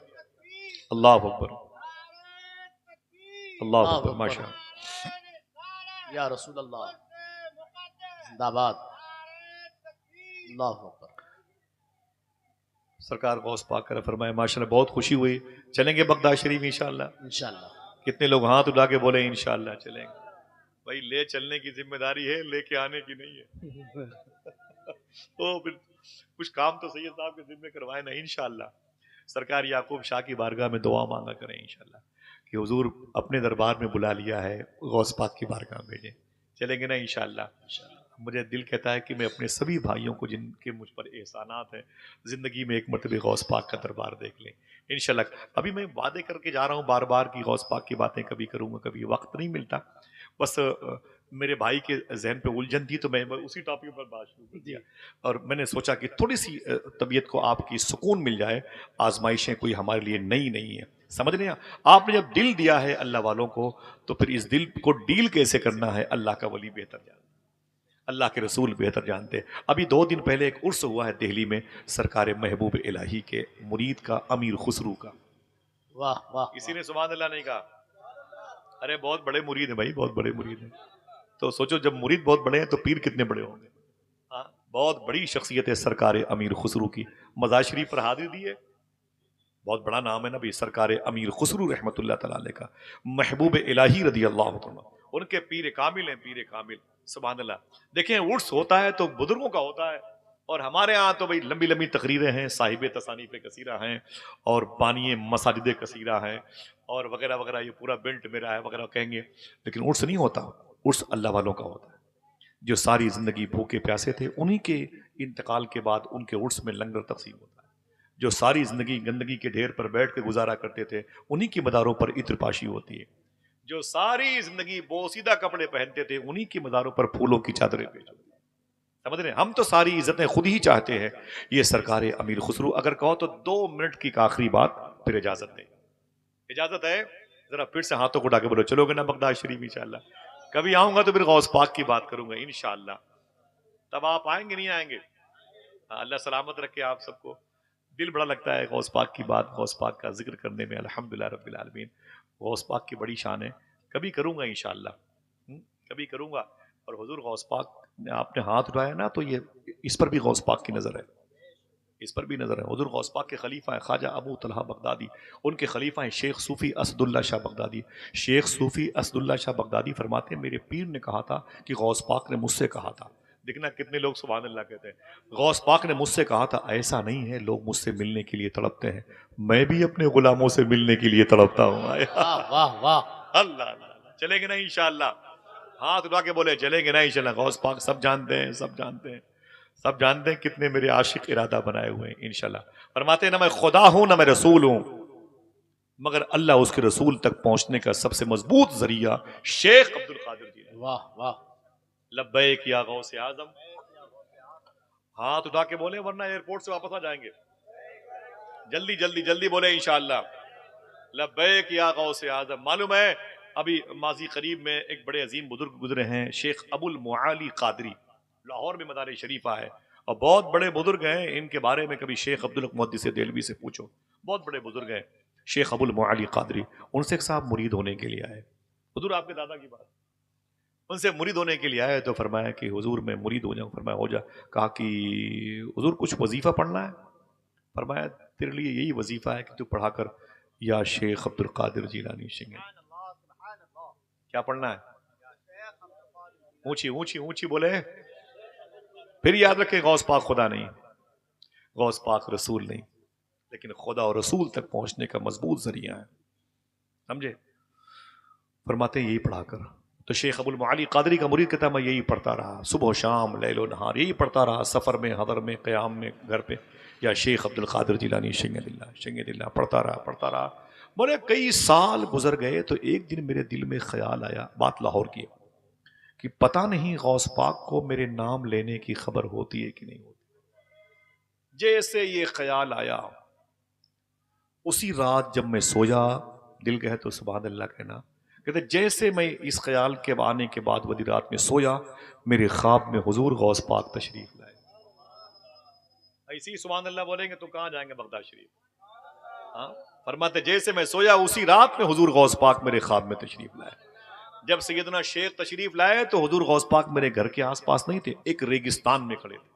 अल्लाह अकबर, अल्लाह अकबर, माशाअल्लाह। या रसूल अल्लाह, जिंदाबाद। अल्लाह अकबर। सरकार गौस पाक कर फरमाए माशाअल्लाह, बहुत खुशी हुई। चलेंगे बगदाद शरीफ इंशाअल्लाह? इंशाअल्लाह। कितने लोग हाथ उठा के बोले इंशाअल्लाह चलेंगे? भाई ले चलने की जिम्मेदारी है, लेके आने की नहीं है। तो फिर कुछ काम तो सैयद साहब के जिम्मे करवाए ना इंशाअल्लाह। सरकार याकूब शाह की बारगाह में दुआ मांगा करें इंशाअल्लाह कि हुजूर अपने दरबार में बुला लिया है, गौस पाक की बारगाह में भेजें। चलेंगे ना इंशाअल्लाह। मुझे दिल कहता है कि मैं अपने सभी भाइयों को जिनके मुझ पर एहसानात हैं, ज़िंदगी में एक मरतबे गौस पाक का दरबार देख लें इंशाअल्लाह। अभी मैं वादे करके जा रहा हूँ बार बार कि गौस पाक की बातें कभी करूँगा, कभी वक्त नहीं मिलता। बस मेरे भाई के जहन पे उलझन थी तो मैं उसी टॉपिक पर बात शुरू कर दिया, और मैंने सोचा कि थोड़ी सी तबीयत को आपकी सुकून मिल जाए। आजमाइशें कोई हमारे लिए नई नहीं है, समझ रहे हैं? आपने जब दिल दिया है अल्लाह वालों को, तो फिर इस दिल को डील कैसे करना है अल्लाह का वली बेहतर जानता, अल्लाह के रसूल बेहतर जानते। अभी 2 दिन पहले एक उर्स हुआ है दिल्ली में, सरकार महबूब इलाही के मुरीद का, अमीर खुसरू का। वाह वाह। किसी ने सुभान अल्लाह नहीं कहा? अरे बहुत बड़े मुरीद हैं भाई, बहुत बड़े मुरीद हैं। तो सोचो जब मुरीद बहुत बड़े हैं तो पीर कितने बड़े होंगे। हाँ, बहुत बड़ी शख्सियत है सरकार अमीर खुसरू की। मज़ार शरीफ पर हाजिरी दी है, बहुत बड़ा नाम है ना भाई, सरकार अमीर खुसरू रहमतुल्लाह तआला अलैह का, महबूब इलाही रदी अल्लाह तआला, उनके पीर कामिल हैं, पीर कामिल। सुभान अल्लाह। देखें उर्स होता है तो बुजुर्गों का होता है, और हमारे यहाँ तो भाई लंबी लंबी तकरीरें हैं, साहिब तसानीफ कसीरा हैं, और बानी मसाजिद कसीरा हैं, और वगैरह वगैरह, ये पूरा बेल्ट मेरा है वगैरह कहेंगे। लेकिन उर्स नहीं होता, उर्स अल्लाह वालों का होता है। जो सारी जिंदगी भूखे प्यासे थे, उन्हीं के इंतकाल के बाद उनके उर्स में लंगर तकसीम होता है। जो सारी जिंदगी गंदगी के ढेर पर बैठ के गुजारा करते थे, उन्हीं की मदारों पर इत्रपाशी होती है। जो सारी जिंदगी बोसीदा कपड़े पहनते थे, उन्हीं की मदारों पर फूलों की चादरें पेश होती। समझ रहे हैं? हम तो सारी इज्जतें खुद ही चाहते हैं। ये सरकार अमीर खुसरू, अगर कहो तो 2 मिनट की आखिरी बात, फिर इजाजत दें। इजाजत है? जरा फिर से हाथों को उठा के बोलो चलोगे ना बगदाद शरीफ इंशाअल्लाह? कभी आऊंगा तो फिर गौस पाक की बात करूंगा इंशाअल्लाह। तब आप आएंगे नहीं आएंगे? अल्लाह सलामत रखे आप सबको। दिल बड़ा लगता है गौस पाक की बात, गौस पाक का जिक्र करने में। अल्हम्दुलिल्लाह रब्बिल आलमीन, गौस पाक की बड़ी शान है। कभी करूंगा इंशाअल्लाह, कभी करूंगा। और हुजूर गौस पाक ने आपने हाथ उठाया ना, तो ये इस पर भी गौस पाक की नजर है, इस पर भी नजर है। हुजूर गौस पाक के खलीफा है ख्वाजा अबू तलहा बगदादी, उनके खलीफा हैं शेख सूफी असदुल्ला शाह बगदादी। शेख सूफी असदुल्ला शाह बगदादी फरमाते हैं मेरे पीर ने कहा था कि गौस पाक ने मुझसे कहा था। देखना कितने लोग सुभान अल्लाह कहते हैं, गौस पाक ने मुझसे कहा था। ऐसा नहीं है, लोग मुझसे मिलने के लिए तड़पते हैं, मैं भी अपने गुलामों से मिलने के लिए तड़पता हूँ। वाह वाह वाह। अल्लाह अल्लाह। चलेंगे ना इंशाअल्लाह? हाथ उठा के बोले चलेंगे ना इंशाअल्लाह? गौस पाक सब जानते हैं, सब जानते हैं, सब जानते हैं कितने मेरे आशिक इरादा बनाए हुए हैं इंशाल्लाह। फरमाते हैं ना मैं खुदा हूं ना मैं रसूल हूं, मगर अल्लाह उसके रसूल तक पहुंचने का सबसे मजबूत जरिया शेख अब्दुल कादिर जी है। वाह वाह। लब्बैक या गौसे आजम। हाथ उठा के बोले वरना एयरपोर्ट से वापस आ जाएंगे। जल्दी जल्दी जल्दी बोले इंशाअल्लाह। लब्बैक या गौसे आजम। मालूम है अभी माजी करीब में एक बड़े अजीम बुजुर्ग गुजरे हैं, शेख अबुल मुआली कादरी, लाहौर में मदार शरीफा है, और बहुत बड़े बुजुर्ग हैं। इनके बारे में कभी शेख अब्दुल मुहद्दिस देलवी से पूछो, बहुत बड़े बुजुर्ग हैं शेख अबुल मुआली कादरी। उनसे एक साहब मुरीद होने के लिए आए, हुजूर आपके दादा की बात, उनसे मुरीद होने के लिए आए तो फरमाया कि हुजूर मैं मुरीद हो जाऊं। फरमाया हो जा। कहा कि हुजूर कुछ वजीफा पढ़ना है? फरमाया तेरे लिए यही वजीफा है कि तू पढ़ा कर या शेख अब्दुल कादिर जीलानी सिंह। क्या पढ़ना है? ऊंची ऊंची ऊंची बोले। फिर याद रखें गौस पाक खुदा नहीं, गौस पाक रसूल नहीं, लेकिन खुदा और रसूल तक पहुंचने का मजबूत जरिया है। समझे? फरमाते यही पढ़ा कर, तो शेख अबुल मुआली कादरी का मुरीद कहता है मैं यही पढ़ता रहा, सुबह शाम लैलो नहार यही पढ़ता रहा, सफ़र में, हदर में, क़याम में, घर पे। या शेख अब्दुल कादिर जिलानी शंगदिल्ला पढ़ता रहा। बोले कई साल गुजर गए तो एक दिन मेरे दिल में ख्याल आया, बात लाहौर की, कि पता नहीं गौस पाक को मेरे नाम लेने की खबर होती है कि नहीं होती। जैसे ये ख्याल आया, उसी रात जब मैं सोया, दिल कहे तो सुभान अल्लाह कहना, कहते जैसे मैं इस ख्याल के आने के बाद वही रात में सोया, मेरे ख्वाब में हुजूर गौस पाक तशरीफ लाए। ऐसी सुभान अल्लाह बोलेंगे तो कहाँ जाएंगे बगदाद शरीफ। हाँ, फरमाते जैसे मैं सोया उसी रात में हुजूर गौस पाक मेरे ख्वाब में तशरीफ लाए। जब सैयदना शेख तशरीफ लाए तो हुजूर गौस पाक मेरे घर के आसपास नहीं थे, एक रेगिस्तान में खड़े थे।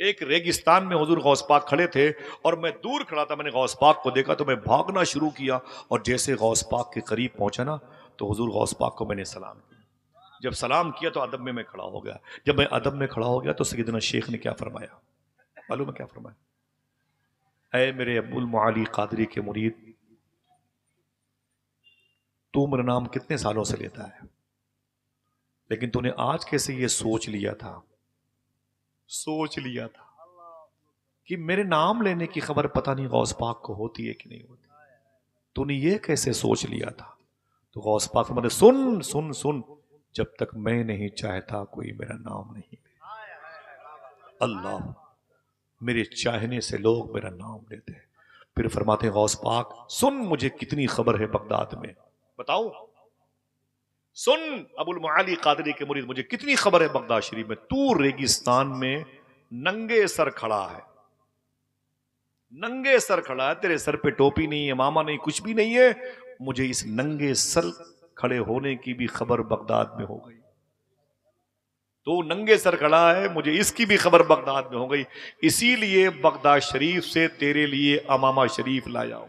एक रेगिस्तान में हुजूर गौस पाक खड़े थे और मैं दूर खड़ा था। मैंने गौस पाक को देखा तो मैं भागना शुरू किया और जैसे गौस पाक के करीब पहुंचा ना तो हुजूर गौस पाक को मैंने सलाम किया। जब सलाम किया तो अदब में मैं खड़ा हो गया। जब मैं अदब में खड़ा हो गया तो सैयदना शेख ने क्या फरमाया, मालूम है क्या फरमाया? ऐ मेरे अब्दुल मुआली कादरी के मुरीद, तू मेरा नाम कितने सालों से लेता है, लेकिन तूने आज कैसे ये सोच लिया था कि मेरे नाम लेने की खबर पता नहीं गौस पाक को होती है कि नहीं होती। तूने ये कैसे सोच लिया था? तो गौस पाक मैंने सुन सुन सुन, जब तक मैं नहीं चाहता कोई मेरा नाम नहीं ले। अल्लाह, मेरे चाहने से लोग मेरा नाम लेते हैं। फिर फरमाते हैं गौस पाक सुन, मुझे कितनी खबर है बगदाद में, बताऊं? सुन अबुल मुआली कादरी के मुरीद, मुझे कितनी खबर है बगदाद शरीफ में। तू रेगिस्तान में नंगे सर खड़ा है, नंगे सर खड़ा है, तेरे सर पे टोपी नहीं है, मामा नहीं, कुछ भी नहीं है। मुझे इस नंगे सर खड़े होने की भी खबर बगदाद में हो गई। तो नंगे सर खड़ा है, मुझे इसकी भी खबर बगदाद में हो गई, इसीलिए बगदाद शरीफ से तेरे लिए अमामा शरीफ लाया हूं।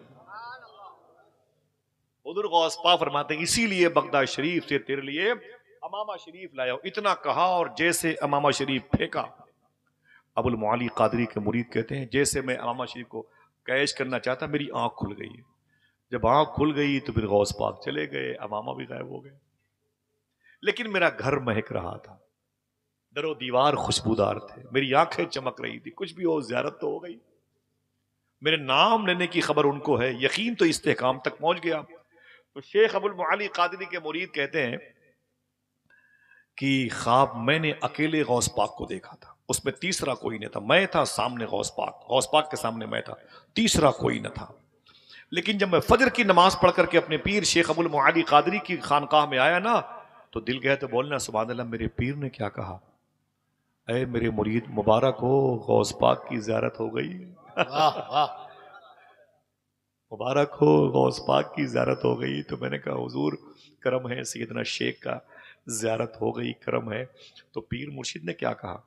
हुजूर गौस पाक फरमाते हैं इसीलिए बगदाद शरीफ से तेरे लिए अमामा शरीफ लाया हूं। इतना कहा और जैसे अमामा शरीफ फेंका, अबुल मुआली कादरी के मुरीद कहते हैं जैसे मैं अमामा शरीफ को कैश करना चाहता, मेरी आंख खुल गई। जब आंख खुल गई तो फिर गौस पाक चले गए, अमामा भी गायब हो गए। लेकिन मेरा घर महक रहा था, दरो दीवार खुशबूदार थे, मेरी आंखें चमक रही थी। कुछ भी हो, ज़ियारत तो हो गई। मेरे नाम लेने की खबर उनको है, यकीन तो इस्तेहकाम तक पहुंच गया। तो शेख अबुल मुआली कादरी के मुरीद कहते हैं कि ख्वाब मैंने अकेले गौस पाक को देखा था, उसमें तीसरा कोई नहीं था। मैं था सामने गौस पाक के सामने मैं था, तीसरा कोई न था। लेकिन जब मैं फजर की नमाज पढ़ करके अपने पीर शेख अबुल मुआली कादरी की खानकाह में आया ना, तो दिल गया तो बोलना सुभान अल्लाह, मेरे पीर ने क्या कहा, ऐ मेरे मुरीद मुबारक हो, गौस पाक की ज़ियारत हो गई। वाह वाह। मुबारक हो, गौस पाक की ज़ियारत हो गई। तो मैंने कहा हुजूर करम है, सैयदना शेख का ज़ियारत हो गई, करम है। तो पीर मुर्शिद ने क्या कहा,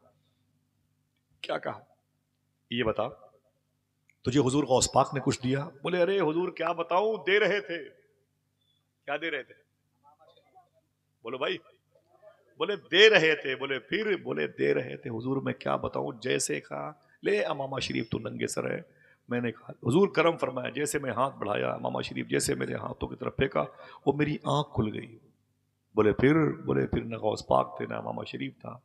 क्या कहा ये बता, तुझे हुजूर गौस पाक ने कुछ दिया? बोले अरे हुजूर क्या बताऊं, दे रहे थे। क्या दे रहे थे? बोलो भाई। बोले दे रहे थे। बोले फिर? बोले दे रहे थे। हुजूर मैं क्या बताऊं, जैसे कहा ले अमामा शरीफ तू नंगे सर है। मैंने कहा हुजूर करम फरमाया, जैसे मैं हाथ बढ़ाया अमामा शरीफ जैसे मेरे हाथों की तरफ फेंका, वो मेरी आंख खुल गई। बोले फिर? बोले फिर न गौस पाक थे न अमामा शरीफ था।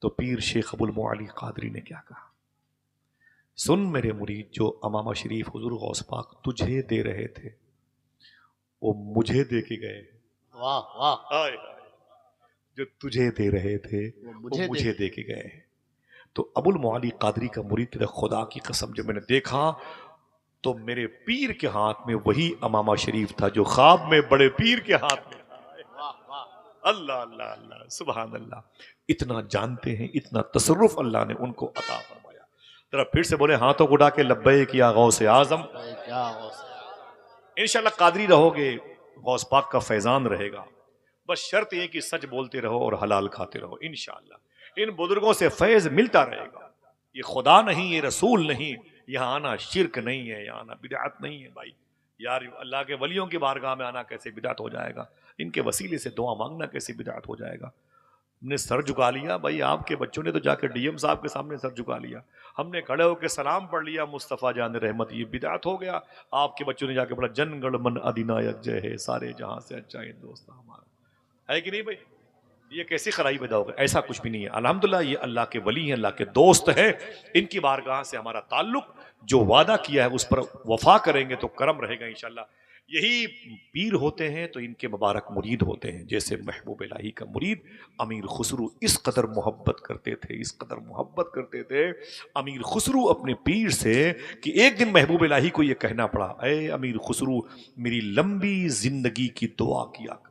तो पीर शेख अबुल मुआली कादरी ने क्या कहा, सुन मेरे मुरीद, जो अमामा शरीफ हुजूर गौस पाक तुझे दे रहे थे वो मुझे दे के गए। वाह वाह। हाय हाय, जो तुझे दे रहे थे वो वो मुझे दे के गए। तो अबुल मुआली कादरी का मुरीद कहता, खुदा की कसम जब मैंने देखा तो मेरे पीर के हाथ में वही अमामा शरीफ था जो ख्वाब में बड़े पीर के हाथ में था। वाह वाह। अल्लाह अल्लाह अल्लाह, सुभान अल्लाह। इतना जानते हैं, इतना तसर्रुफ अल्लाह ने उनको अता फरमाया। जरा फिर से बोले हाथों को उठा के लब्बैक या गौसे आजम। क्या गौस है। इंशाल्लाह कादरी रहोगे, गौस पाक का फैजान रहेगा। बस शर्त यह कि सच बोलते रहो और हलाल खाते रहो। इंशाल्लाह इन बुजुर्गों से फैज मिलता रहेगा। ये खुदा नहीं, ये रसूल नहीं, यहाँ आना शिरक नहीं है, यहाँ आना बिदअत नहीं है। भाई यार, अल्लाह के वलियों की बारगाह में आना कैसे बिदअत हो जाएगा, इनके वसीले से दुआ मांगना कैसे बिदअत हो जाएगा। हमने सर झुका लिया, भाई आपके बच्चों ने तो जाकर डीएम साहब के सामने सर झुका लिया, हमने खड़े होकर सलाम पढ़ लिया मुस्तफ़ा जान रहमत, ये बिदअत हो गया। आपके बच्चों ने जाके पढ़ा जन गण मन अधिनायक जय है, सारे जहां से अच्छा है दोस्त हमारा। है कि नहीं भाई? ये कैसी खराई पैदा होगा? ऐसा कुछ भी नहीं है। अल्हम्दुलिल्लाह ये अल्लाह के वली हैं, अल्लाह के दोस्त हैं। इनकी बारगाह से हमारा ताल्लुक, जो वादा किया है उस पर वफा करेंगे तो करम रहेगा इंशाल्लाह। यही पीर होते हैं तो इनके मुबारक मुरीद होते हैं। जैसे महबूब इलाही का मुरीद अमीर खुसरू इस कदर मोहब्बत करते थे, इस कदर मोहब्बत करते थे अमीर खुसरू अपने पीर से, कि एक दिन महबूब इलाही को यह कहना पड़ा, अरे अमीर खुसरू मेरी लंबी जिंदगी की दुआ किया कर।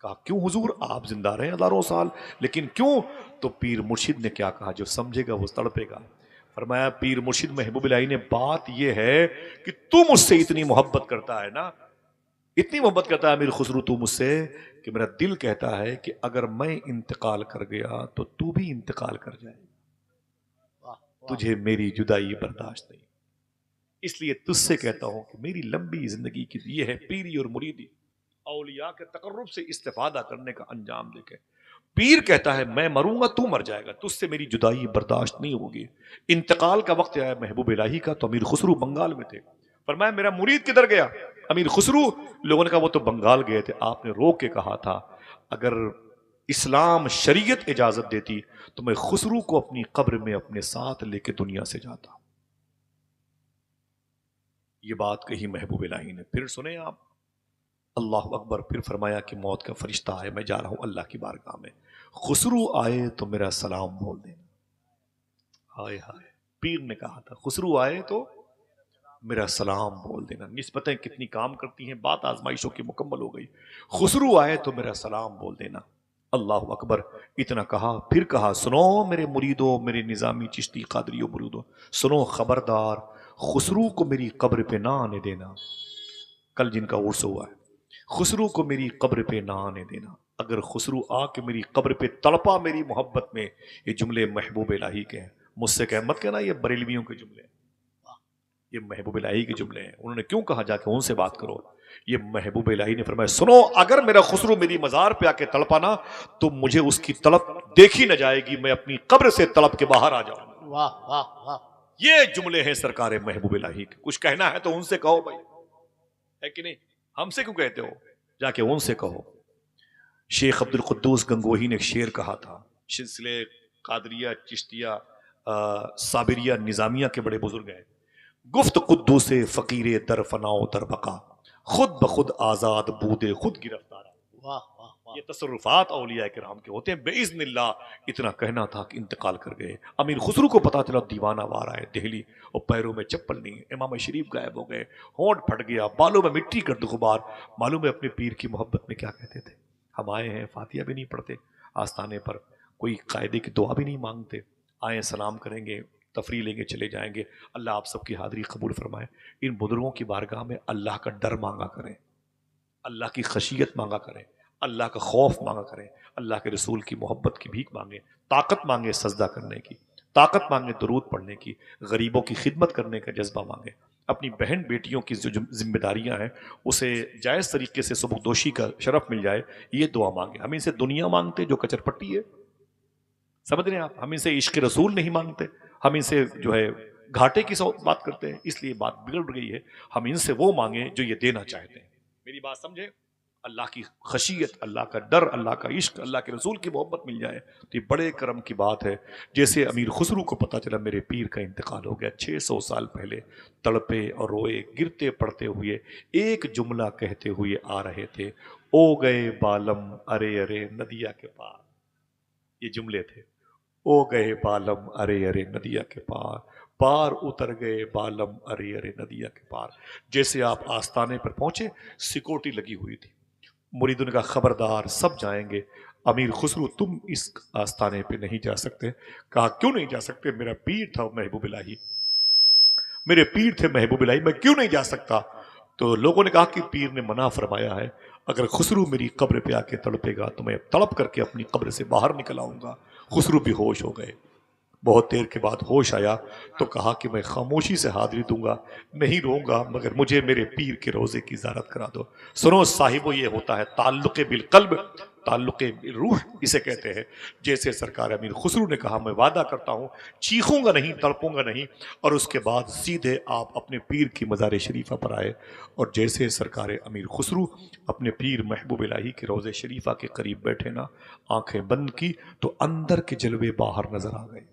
कहा क्यों हुजूर, आप जिंदा रहे हजारों साल, लेकिन क्यों? तो पीर मुर्शिद ने क्या कहा, जो समझेगा वो तड़पेगा। फरमाया पीर मुर्शिद महबूब इलाही ने, बात यह है कि तू मुझसे इतनी मोहब्बत करता है ना, इतनी मोहब्बत करता है अमीर खुसरू तू मुझसे, कि मेरा दिल कहता है कि अगर मैं इंतकाल कर गया तो तू भी इंतकाल कर जाए, तुझे मेरी जुदाई बर्दाश्त नहीं। इसलिए तुझसे कहता हूं कि मेरी लंबी जिंदगी की ये है पीरी और मुरीदी, औलिया के तकर्रुब से इस्तेफादा करने का अंजाम देखे। पीर कहता है मैं मरूंगा तू मर जाएगा, तुझसे मेरी जुदाई बर्दाश्त नहीं होगी। इंतकाल का वक्त आया महबूब इलाही का, तो अमीर खुसरू बंगाल में थे। फरमाया मेरा मुरीद किधर गया? अमीर खुसरू, लोगों ने कहा वो तो बंगाल गए थे। आपने रोक के कहा था अगर इस्लाम शरीयत इजाजत देती तो मैं खुसरू को अपनी कब्र में अपने साथ लेके दुनिया से जाता। ये बात कही महबूब इलाही ने। फिर सुने आप, अल्लाह अकबर। फिर फरमाया कि मौत का फरिश्ता आए, मैं जा रहा हूं अल्लाह की बारगाह में, खुसरू आए तो मेरा सलाम बोल देना। हाय हाय, पीर ने कहा था खुसरू आए तो मेरा सलाम बोल देना। निस्बतें कितनी काम करती हैं, बात आजमाइशों की मुकम्मल हो गई। खुसरू आए तो मेरा सलाम बोल देना। अल्लाह अकबर। इतना कहा, फिर कहा सुनो मेरे मुरीदो, मेरे निजामी चिश्ती कादरियो मुरीदो, सुनो खबरदार, खुसरू को मेरी कब्र पे ना आने देना। कल जिनका उर्स हुआ है, खुसरू को मेरी कब्र पे ना आने देना। अगर खुसरू आके मेरी कब्र पे तड़पा मेरी मोहब्बत में, ये जुमले महबूब इलाही के हैं, मुझसे कह मत कहना ये बरेलवियों के जुमले हैं, ये महबूब इलाही के जुमले हैं। उन्होंने क्यों कहा जाके उनसे बात करो? ये महबूब इलाही ने फरमाया सुनो, अगर मेरा खुसरू मेरी मजार पे आके तड़पा ना तो मुझे उसकी तड़प देखी न जाएगी, मैं अपनी कब्र से तड़प के बाहर आ जाऊंगा। वाह वाह वाह, ये जुमले हैं सरकार महबूब इलाही के। कुछ कहना है तो उनसे कहो भाई, है कि नहीं? हमसे क्यों कहते हो? जाके उनसे कहो। शेख अब्दुल कुद्दूस गंगोही ने एक शेर कहा था, सिलसिले कादरिया चिश्तिया साबिरिया निजामिया के बड़े बुजुर्ग हैं। गुफ्त कुद्दूसे फकीरे दर फनाओ दर बका, खुद ब खुद आजाद बूदे खुद गिरफ्तार। वाह वाह वाह, ये तसर्रुफात औलिया किराम के होते हैं। बेइज़्निल्लाह इतना कहना था कि इंतकाल कर गए। अमीर खुसरू को पता चला दीवाना वार आए दिल्ली, और पैरों में चप्पल नहीं, इमाम शरीफ गायब हो गए, होंठ फट गया, बालों में मिट्टी कर दो गुबार। मालूम है अपने पीर की मोहब्बत में क्या कहते थे? हम आए हैं, फातिया भी नहीं पढ़ते आस्थाने पर, कोई कायदे की दुआ भी नहीं मांगते, आए सलाम करेंगे, तफरी लेंगे, चले जाएंगे। अल्लाह आप सबकी हाजिरी कबूल फरमाए। इन बुजुर्गों की बारगाह में अल्लाह का डर मांगा करें, अल्लाह की खशियत मांगा करें, अल्लाह का खौफ मांगा करें, अल्लाह के रसूल की मोहब्बत की भीख मांगे, ताकत मांगे सजदा करने की, ताकत मांगे दुरूद पढ़ने की, गरीबों की खिदमत करने का जज्बा मांगे, अपनी बहन बेटियों की जो जिम्मेदारियां हैं उसे जायज़ तरीके से सबकदोशी का शरफ मिल जाए, ये दुआ मांगे। हम इनसे दुनिया मांगते जो कचरपट्टी है, समझ रहे हैं आप? हम इनसे इश्क रसूल नहीं मांगते, हम इनसे जो है घाटे की बात करते हैं, इसलिए बात बिगड़ गई है। हम इनसे वो मांगे जो ये देना चाहते हैं। मेरी बात समझे? अल्लाह की खशियत, अल्लाह का डर, अल्लाह का इश्क, अल्लाह के रसूल की मोहब्बत मिल जाए तो ये बड़े करम की बात है। जैसे अमीर खुसरू को पता चला मेरे पीर का इंतकाल हो गया 600 साल पहले, तड़पे और रोए, गिरते पड़ते हुए एक जुमला कहते हुए आ रहे थे, ओ गए बालम अरे अरे नदिया के पार। ये जुमले थे, ओ गए बालम अरे अरे नदिया के पार, पार उतर गए बालम अरे अरे नदिया के पार। जैसे आप आस्थाने पर पहुंचे, सिक्योरिटी लगी हुई थी, मुरीदों ने कहा खबरदार सब जाएंगे, अमीर खुसरू तुम इस आस्थाने पे नहीं जा सकते। कहा क्यों नहीं जा सकते? मेरा पीर था महबूब इलाही, मेरे पीर थे महबूब इलाही, मैं क्यों नहीं जा सकता? तो लोगों ने कहा कि पीर ने मना फरमाया है, अगर खुसरू मेरी कब्र पे आके तड़पेगा तो मैं तड़प करके अपनी कब्र से बाहर निकल आऊंगा। खुसरू बेहोश हो गए, बहुत देर के बाद होश आया तो कहा कि मैं खामोशी से हाजिरी दूंगा, नहीं रोऊंगा, मगर मुझे मेरे पीर के रोज़े की ज़ियारत करा दो। सुनो साहिबो, ये होता है ताल्लुक़ बिल क़ल्ब, ताल्लुक़ बिल रूह इसे कहते हैं। जैसे सरकार अमीर खुसरू ने कहा, मैं वादा करता हूँ चीखूंगा नहीं, तड़पूंगा नहीं, और उसके बाद सीधे आप अपने पीर की मज़ार शरीफा पर आए। और जैसे सरकार अमीर खुसरू अपने पीर महबूब इलाही के रोज़े शरीफा के करीब बैठे ना, आंखें बंद की तो अंदर के जलवे बाहर नजर आ गए।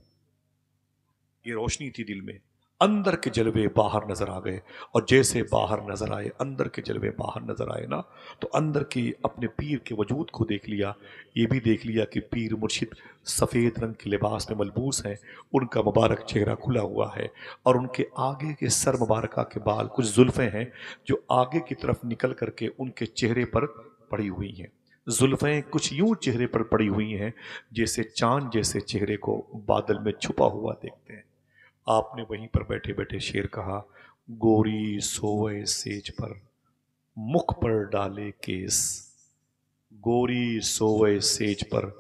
ये रोशनी थी दिल में, अंदर के जलवे बाहर नजर आ गए। और जैसे बाहर नजर आए, अंदर के जलवे बाहर नजर आए ना, तो अंदर की अपने पीर के वजूद को देख लिया। ये भी देख लिया कि पीर मुर्शिद सफ़ेद रंग के लिबास में मलबूस हैं, उनका मुबारक चेहरा खुला हुआ है, और उनके आगे के सर मुबारक के बाल कुछ जुल्फ़ें हैं जो आगे की तरफ निकल करके उनके चेहरे पर पड़ी हुई हैं। जुल्फ़ें कुछ यूं चेहरे पर पड़ी हुई हैं जैसे चांद जैसे चेहरे को बादल में छुपा हुआ देखते हैं। आपने वहीं पर बैठे बैठे शेर कहा, गोरी सोए सेज पर मुख पर डाले केस, गोरी सोए सेज पर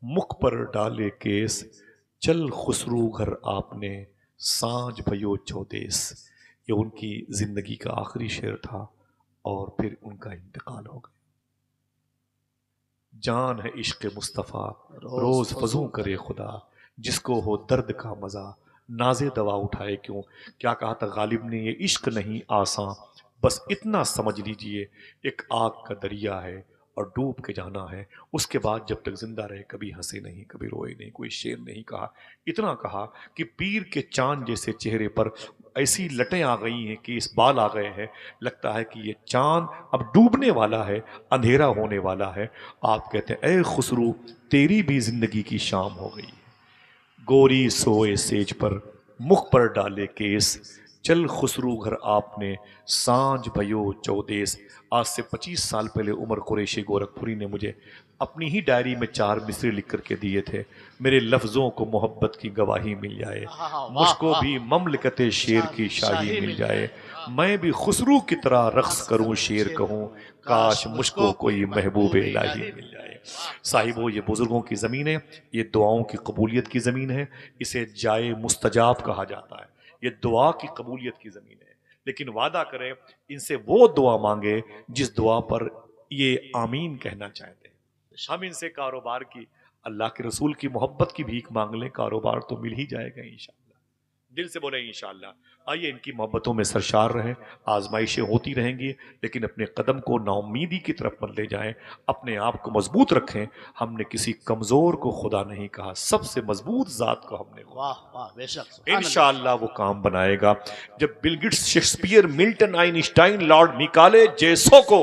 मुख पर डाले केस, चल खुसरू घर आपने सांझ भयो चौदेस। ये उनकी जिंदगी का आखिरी शेर था और फिर उनका इंतकाल हो गया। जान है इश्क मुस्तफ़ा रोज फजू करे खुदा, जिसको हो दर्द का मजा नाजे दवा उठाए क्यों। क्या कहा था गालिब ने, ये इश्क नहीं आसान, बस इतना समझ लीजिए एक आग का दरिया है और डूब के जाना है। उसके बाद जब तक जिंदा रहे कभी हंसे नहीं, कभी रोए नहीं, कोई शेर नहीं कहा। इतना कहा कि पीर के चांद जैसे चेहरे पर ऐसी लटें आ गई हैं कि इस बाल आ गए हैं, लगता है कि ये चांद अब डूबने वाला है, अंधेरा होने वाला है। आप कहते हैं, ए खुसरू तेरी भी जिंदगी की शाम हो गई, गोरी सोए सेज पर मुख पर डाले केस, चल खुसरू घर आपने सांझ भयो चौदेस। आज से 25 साल पहले उमर कुरैशी गोरखपुरी ने मुझे अपनी ही डायरी में 4 मिसरे लिख करके दिए थे। मेरे लफ्ज़ों को मोहब्बत की गवाही मिल जाए, वाह, मुझको वाह। भी ममलकते शेर की शाही मिल जाए, मैं भी खुसरू की तरह रक्स करूं, शेर कहूं, काश मुझको कोई महबूब इलाही मिल जाए। साहिबो, ये बुजुर्गों की ज़मीन है, ये दुआओं की कबूलियत की ज़मीन है, इसे जाए मुस्तजाब कहा जाता है। ये दुआ की कबूलियत की ज़मीन है। लेकिन वादा करें, इनसे वो दुआ मांगे जिस दुआ पर ये आमीन कहना चाहते हैं। हम इनसे कारोबार की, अल्लाह के रसूल की मोहब्बत की भीख मांग लें, कारोबार तो मिल ही जाएगा इंशाअल्लाह। दिल से बोले इंशाअल्लाह। आइए इनकी मोहब्बतों में सरशार रहें। आजमाइशें होती रहेंगी, लेकिन अपने कदम को नाउमीदी की तरफ मत ले जाएं, अपने आप को मजबूत रखें। हमने किसी कमज़ोर को खुदा नहीं कहा, सबसे मजबूत ज़ात को हमने खुदा। वाह वाह, बेशक, सुभान अल्लाह। इंशाअल्लाह वो काम बनाएगा। जब Bill Gates, Shakespeare, Milton, Einstein, Lord Macaulay जैसों को,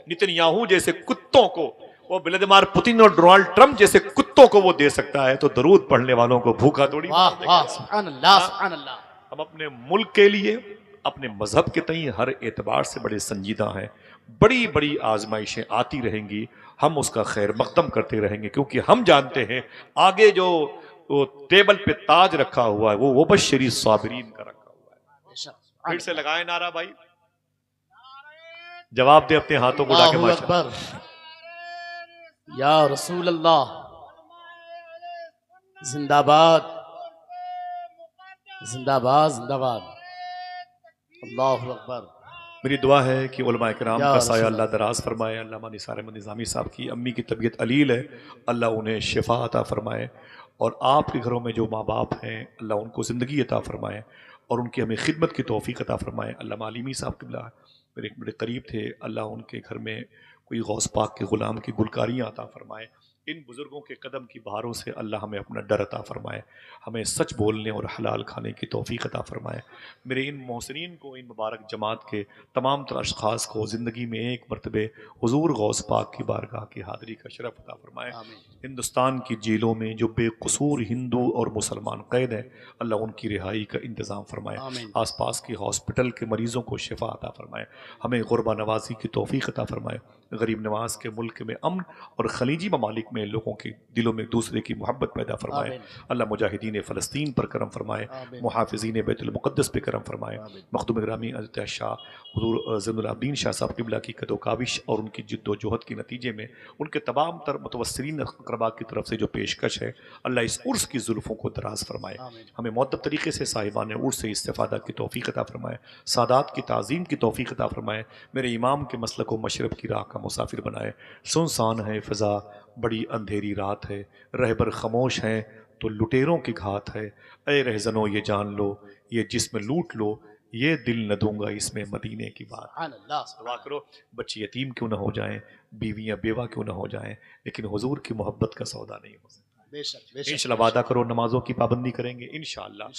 नेतन्याहू जैसे कुत्तों को, वो व्लादिमीर पुतिन और डोनाल्ड ट्रंप जैसे कुत्तों को वो दे सकता है, तो दरूद पढ़ने वालों को भूखा थोड़ी वाह मार देगा। वाह, सुभान अल्लाह, सुभान अल्लाह। हम अपने मुल्क के लिए, अपने मजहब के तई हर एतबार से बड़े संजीदा हैं। बड़ी बड़ी आजमाइशें आती रहेंगी, हम उसका खैर मकदम करते रहेंगे, क्योंकि हम जानते हैं आगे जो वो टेबल पे ताज रखा हुआ है वो बशरी साबिरीन का रखा हुआ है। बेशक, सुभान फिर से अल्लाह। लगाए नारा भाई, जवाब दे अपने हाथों को उठा के अल्लाहु माशाअल्लाह। अकबर, या रसूल अल्लाह, जिंदाबाद जिंदाबाद जिंदाबाद। अल्लाहु अकबर। मेरी दुआ है कि उलमा किराम या का साया रसूल अल्लाह दराज फरमाए। अल्लामा निसार अहमद निज़ामी साहब की अम्मी की तबीयत अलील है, अल्लाह उन्हें शिफा अता फरमाए। और आपके घरों में जो माँ बाप हैं, अल्लाह उनको ज़िंदगी अता फरमाए और उनकी हमें खिदमत की तौफीक अता फरमाए। अल्लामा आलिमी साहब किबला मेरे एक बड़े करीब थे, अल्लाह उनके घर में कोई गौस पाक के ग़ुलाम की गुलकारियाँ अता फरमाए। इन बुज़ुर्गों के कदम की बहारों से अल्लाह हमें अपना डर अता फरमाए, हमें सच बोलने और हलाल खाने की तौफीक अता फरमाए। मेरे इन मोहसिनीन को, इन मुबारक जमात के तमाम तर अशख़ास को ज़िंदगी में एक मरतबे हुज़ूर गौस पाक की बारगाह की हाज़री का शरफ़ अता फरमाए। हिंदुस्तान की जेलों में जो बेकसूर हिंदू और मुसलमान कैद हैं, अल्लाह उनकी रिहाई का इंतज़ाम फरमाए। आस पास के हॉस्पिटल के मरीज़ों को शिफा अता फरमाए, हमें ग़ुरबा नवाजी की तौफीक अता फरमाए। गरीब नवाज के मुल्क में अमन और खलीजी ममालिक में लोगों के दिलों में दूसरे की मोहब्बत पैदा फरमाए। आमीन। अल्लाह मुजाहिदीन फ़लस्तीन पर करम फरमाए, आमीन। मुहाफ़िज़ीन बैतुल मुक़द्दस पे करम फरमाए। आमीन। मखदूम ग्रामी हज़रत शाह हुज़ूर ज़ैनुल आबिदीन शाह साहब क़िबला की कदोकाविश और उनकी जिद्दोजहद के नतीजे में उनके तमाम तर मुतवस्सिलीन अक़रबा की तरफ से जो पेशकश है, अल्लाह इस उर्स की ज़ुल्फ़ों को दराज़ फरमाए। आमीन। हमें मुअद्दब तरीके से साहिबान उर्स से इस्तिफ़ादा की तौफ़ीक़ अता फरमाए, सादात की ताज़ीम की तौफ़ीक़ अता फरमाए। मेरे इमाम के मसलक व मशरब की राह का मुसाफिर बनाए। सुनसान है फ़िज़ा, बड़ी अंधेरी रात है, रहबर ख़मोश हैं तो लुटेरों की घात है। ऐ रहज़नो ये जान लो, ये जिस्म लूट लो, ये दिल न दूंगा इसमें मदीने की बात। सुभान अल्लाह, दुआ सुभान करो बच्चे यतीम क्यों न हो जाएं, बीवियां बेवा क्यों न हो जाएं, लेकिन हुजूर की मोहब्बत का सौदा नहीं हो सकता। बेशक बेशक इंशाल्लाह वादा करो नमाजों की पाबंदी करेंगे इंशाल्लाह। इंशाअल्लाह।